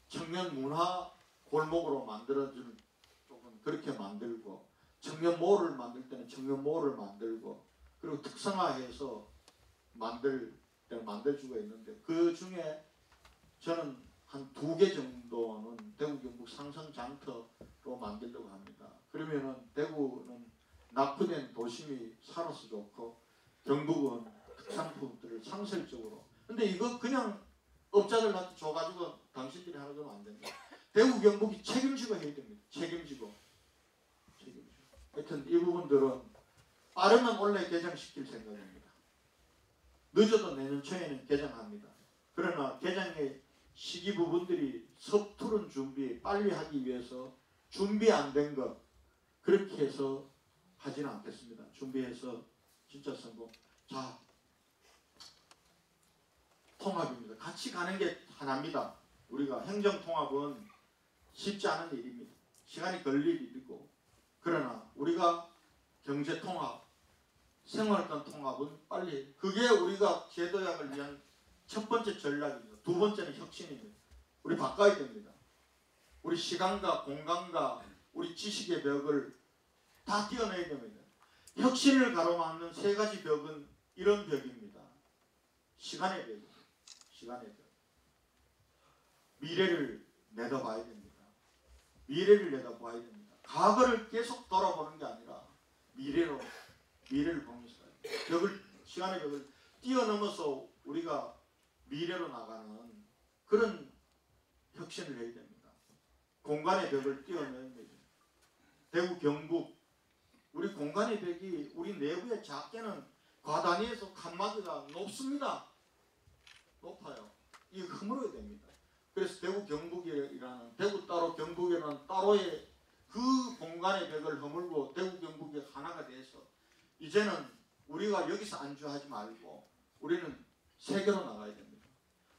[SPEAKER 1] 청년 문화 골목으로 만들어주는 쪽은 그렇게 만들고, 청년몰을 만들 때는 청년몰을 만들고, 그리고 특성화해서 만들주고 있는데, 그 중에 저는 한 2개 정도는 대구 경북 상선장터로 만들려고 합니다. 그러면은 대구는 낙후된 도심이 살아서 좋고, 경북은 특산품들을 상설적으로. 근데 이거 그냥 업자들한테 줘가지고 당신들이 하는 건 안 됩니다. 대구 경북이 책임지고 해야 됩니다. 책임지고. 하여튼 이 부분들은 빠르면 원래 개장시킬 생각입니다. 늦어도 내년 초에는 개장합니다. 그러나 개장의 시기 부분들이 서투른 준비, 빨리 하기 위해서 준비 안 된 것 그렇게 해서 하지는 않겠습니다. 준비해서 진짜 성공. 자, 통합입니다. 같이 가는 게 하나입니다. 우리가 행정통합은 쉽지 않은 일입니다. 시간이 걸릴 일이고, 그러나 우리가 경제통합, 생활권 통합은 빨리, 그게 우리가 제도약을 위한 첫 번째 전략입니다. 2번째는 혁신입니다. 우리 바꿔야 됩니다. 우리 시간과 공간과 우리 지식의 벽을 다 띄어내야 됩니다. 혁신을 가로막는 3가지 벽은 이런 벽입니다. 시간의 벽입니다. 시간의 벽. 미래를 내다봐야 됩니다. 미래를 내다봐야 됩니다. 과거를 계속 돌아보는 게 아니라 미래를 보면서 시간의 벽을 뛰어넘어서 우리가 미래로 나가는 그런 혁신을 해야 됩니다. 공간의 벽을 뛰어넘어야 됩니다. 대구 경북 우리 공간의 벽이 우리 내부에 작게는 과단위에서 칸막이가 높습니다. 높아요. 이거 허물어야 됩니다. 그래서 대구 경북이라는, 대구 따로 경북이라는 따로의 그 공간의 벽을 허물고 대구 경북이 하나가 돼서 이제는 우리가 여기서 안주하지 말고 우리는 세계로 나가야 됩니다.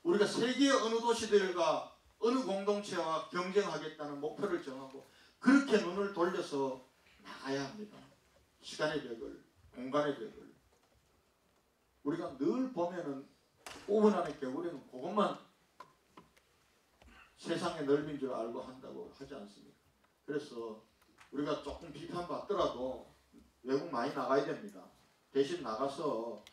[SPEAKER 1] 우리가 세계의 어느 도시들과 어느 공동체와 경쟁하겠다는 목표를 정하고 그렇게 눈을 돌려서 나가야 합니다. 시간의 벽을, 공간의 벽을. 우리가 늘 보면은 5분 안에 겨울에는 그것만 세상의 넓인 줄 알고 한다고 하지 않습니까? 그래서 우리가 조금 비판받더라도 외국 많이 나가야 됩니다. 대신 나가서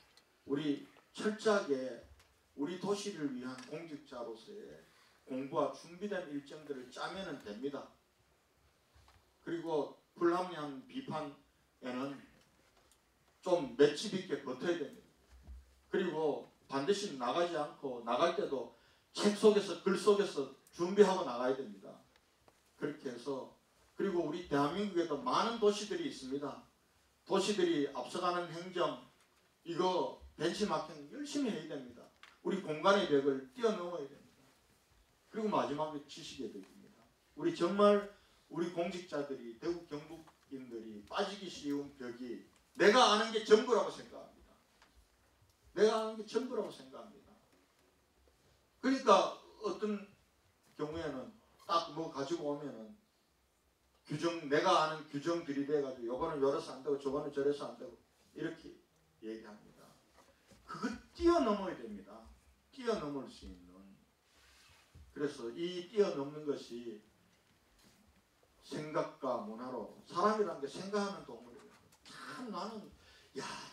[SPEAKER 1] 우리 철저하게 우리 도시를 위한 공직자로서의 공부와 준비된 일정들을 짜면 됩니다. 그리고 불합리한 비판에는 좀 맷집 있게 버텨야 됩니다. 그리고 반드시 나가지 않고 나갈 때도 책 속에서 글 속에서 준비하고 나가야 됩니다. 그렇게 해서, 그리고 우리 대한민국에도 많은 도시들이 있습니다. 도시들이 앞서가는 행정, 이거 벤치마킹 열심히 해야 됩니다. 우리 공간의 벽을 뛰어넘어야 됩니다. 그리고 마지막에 지식의 벽입니다. 우리 정말 우리 공직자들이, 대구 경북인들이 빠지기 쉬운 벽이 내가 아는 게 전부라고 생각합니다. 내가 아는 게 전부라고 생각합니다. 그러니까 어떤 경우에는 딱 뭐 가지고 오면은 규정, 내가 아는 규정 들이대가지고 요거는 요래서 안 되고 저거는 저래서 안 되고 이렇게 얘기합니다. 그거 뛰어넘어야 됩니다. 뛰어넘을 수 있는. 그래서 이 뛰어넘는 것이 생각과 문화로, 사람이라는 게 생각하는 동물이에요. 참 나는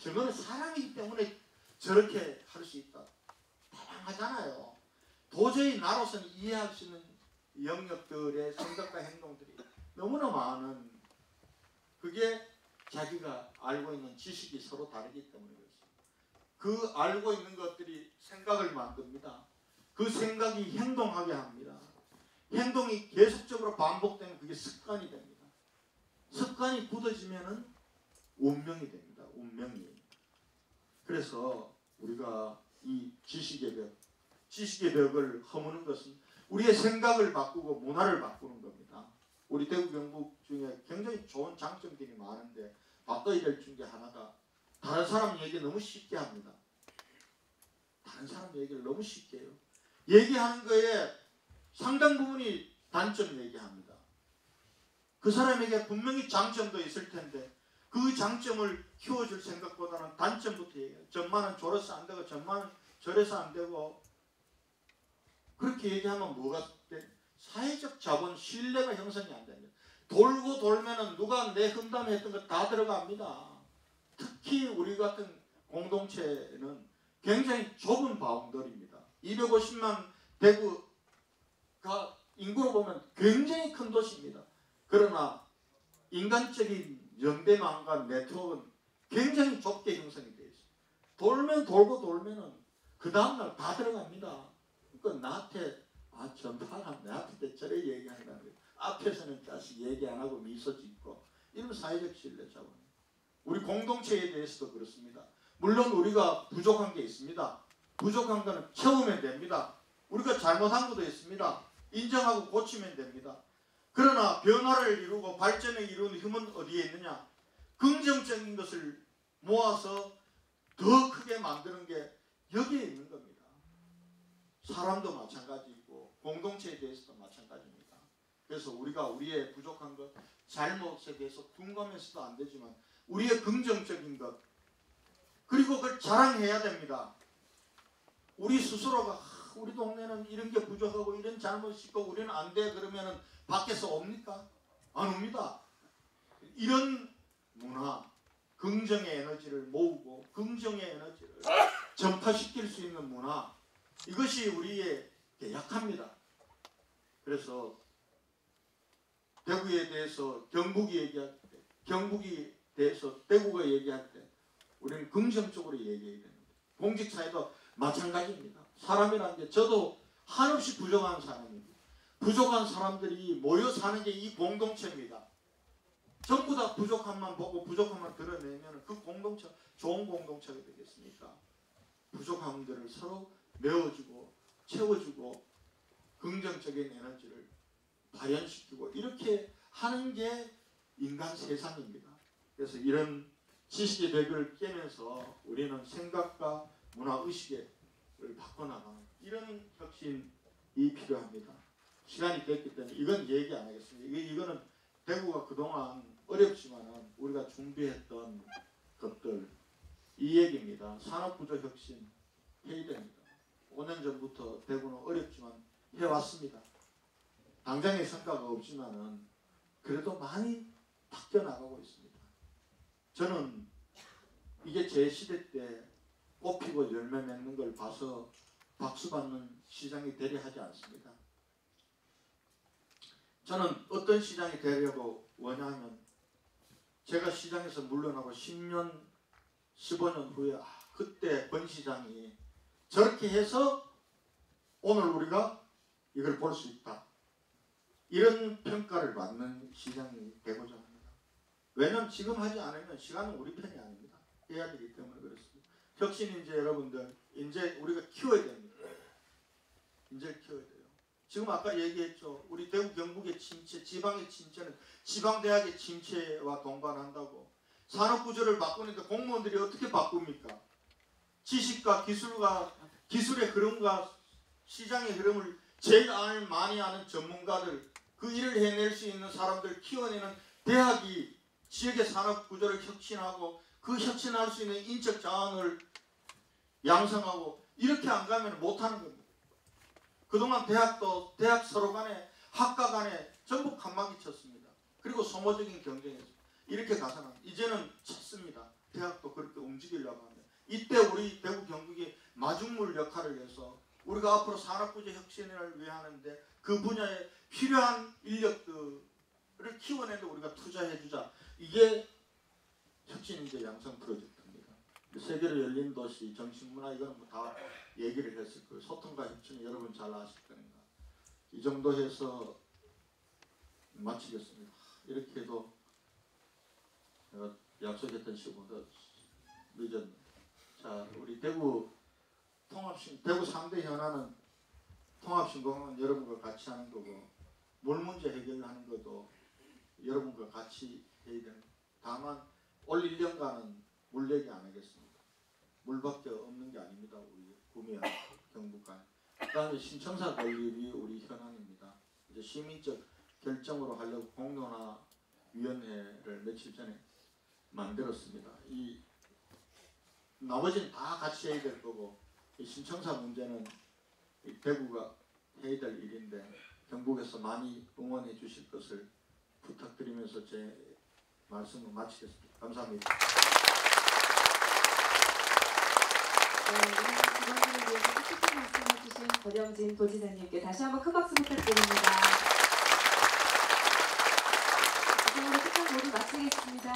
[SPEAKER 1] 저거는 사람이기 때문에 저렇게 할 수 있다. 다양하잖아요. 도저히 나로서는 이해할 수 있는 영역들의 생각과 행동들이 너무나 많은, 그게 자기가 알고 있는 지식이 서로 다르기 때문에 그렇습니다. 그 알고 있는 것들이 생각을 만듭니다. 그 생각이 행동하게 합니다. 행동이 계속적으로 반복되면 그게 습관이 됩니다. 습관이 굳어지면은 운명이 됩니다. 운명이. 그래서 우리가 이 지식의 벽, 지식의 벽을 허무는 것은 우리의 생각을 바꾸고 문화를 바꾸는 겁니다. 우리 대구 경북 중에 굉장히 좋은 장점들이 많은데 바꿔야 될 중에 하나가 다른 사람 얘기 너무 쉽게 합니다. 다른 사람 얘기를 너무 쉽게 해요. 얘기하는 거에 상당 부분이 단점 얘기합니다. 그 사람에게 분명히 장점도 있을 텐데 그 장점을 키워줄 생각보다는 단점부터 얘기해요. 전만은 저래서 안 되고 전만은 저래서 안 되고 그렇게 얘기하면 뭐가 돼? 사회적 자본 신뢰가 형성이 안 됩니다. 돌고 돌면은 누가 내 험담했던 거 다 들어갑니다. 특히 우리 같은 공동체는 굉장히 좁은 바운더리입니다. 250만 대구가 인구로 보면 굉장히 큰 도시입니다. 그러나 인간적인 연대망과 네트워크는 굉장히 좁게 형성이 되어 있어요. 돌면 돌고 돌면은 그 다음날 다 들어갑니다. 그러니까 나한테 저 사람 나한테 저래 얘기한다는 거예요. 앞에서는 다시 얘기 안 하고 미소 짓고 이런 사회적 신뢰 자원. 우리 공동체에 대해서도 그렇습니다. 물론 우리가 부족한 게 있습니다. 부족한 거는 채우면 됩니다. 우리가 잘못한 것도 있습니다. 인정하고 고치면 됩니다. 그러나 변화를 이루고 발전을 이루는 힘은 어디에 있느냐? 긍정적인 것을 모아서 더 크게 만드는 게 여기에 있는 겁니다. 사람도 마찬가지고 공동체에 대해서도 마찬가지입니다. 그래서 우리가 우리의 부족한 것, 잘못에 대해서 둔감해서도 안 되지만 우리의 긍정적인 것 그리고 그걸 자랑해야 됩니다. 우리 스스로가 우리 동네는 이런 게 부족하고 이런 잘못이 있고 우리는 안 돼 그러면은 밖에서 옵니까? 안 옵니다. 이런 문화, 긍정의 에너지를 모으고 긍정의 에너지를 전파시킬 수 있는 문화 이것이 우리의 약합니다. 그래서 대구에 대해서 경북이 얘기할 때 경북이 대해서 대구가 얘기할 때 우리는 긍정적으로 얘기해야 됩니다. 공직사회도 마찬가지입니다. 사람이라는 게 저도 한없이 부족한 사람입니다. 부족한 사람들이 모여 사는 게 이 공동체입니다. 전부 다 부족함만 보고 부족함만 드러내면 그 공동체 좋은 공동체가 되겠습니까? 부족함들을 서로 메워주고 채워주고 긍정적인 에너지를 발현시키고 이렇게 하는 게 인간 세상입니다. 그래서 이런 지식의 벽을 깨면서 우리는 생각과 문화의식을 바꿔나가는 이런 혁신이 필요합니다. 시간이 됐기 때문에 이건 얘기 안 하겠습니다. 이거는 대구가 그동안 어렵지만 우리가 준비했던 것들 이 얘기입니다. 산업구조 혁신 해야 됩니다. 5년 전부터 대구는 어렵지만 해왔습니다. 당장의 성과가 없지만 그래도 많이 바뀌어나가고 있습니다. 저는 이게 제 시대 때 꽃피고 열매 맺는 걸 봐서 박수받는 시장이 되려 하지 않습니다. 저는 어떤 시장이 되려고 원하면 제가 시장에서 물러나고 10년, 15년 후에 그때 본 시장이 저렇게 해서 오늘 우리가 이걸 볼 수 있다. 이런 평가를 받는 시장이 되고자 합니다. 왜냐하면 지금 하지 않으면 시간은 우리 편이 아닙니다. 해야 되기 때문에 그렇습니다. 혁신인재 여러분들 이제 우리가 키워야 됩니다. 인재를 키워야 돼요. 지금 아까 얘기했죠. 우리 대구 경북의 침체, 지방의 침체는 지방대학의 침체와 동반한다고. 산업구조를 바꾸니까 공무원들이 어떻게 바꿉니까? 지식과 기술의 흐름과 시장의 흐름을 제일 많이 아는 전문가들, 그 일을 해낼 수 있는 사람들 키워내는 대학이 지역의 산업구조를 혁신하고 그 혁신할 수 있는 인적 자원을 양성하고 이렇게 안 가면 못하는 겁니다. 그동안 대학도 대학 서로 간에 학과 간에 전부 칸막이 쳤습니다. 그리고 소모적인 경쟁이었습니다. 이렇게 가서는 이제는 쳤습니다. 대학도 그렇게 움직이려고 합니다. 이때 우리 대구 경북이 마중물 역할을 해서 우리가 앞으로 산업구조 혁신을 위해 하는데 그 분야에 필요한 인력들을 키워내는데 우리가 투자해주자. 이게 혁신인재 양성 프로젝트입니다. 세계로 열린 도시, 정신문화 이거는 뭐 다 얘기를 했을 거예요. 소통과 혁신은 여러분 잘 아실 겁니다. 이 정도 해서 마치겠습니다. 이렇게 해도 내가 약속했던 시간보다 늦었네. 자, 우리 대구 대구 3대 현안은 통합신공은 여러분과 같이 하는 거고, 물 문제 해결하는 것도 여러분과 같이 해야 되는. 다만 올 1년간은 물 얘기 안 하겠습니다. 물밖에 없는 게 아닙니다. 우리 구미와 경북간. 그다음에 신청사 건립이 우리 현안입니다. 이제 시민적 결정으로 하려고 공론화위원회를 며칠 전에 만들었습니다. 이 나머지는 다 같이 해야 될 거고, 이 신청사 문제는 이 대구가 해야 될 일인데 경북에서 많이 응원해 주실 것을 부탁드리면서 제 말씀을 마치겠습니다. 감사합니다.
[SPEAKER 2] 네, 이번을 위해서 뜻깊은 말씀해 주신 권영진 도지사님께 다시 한번 큰 박수 부탁드립니다. 이상으로 특강 모두 마치겠습니다.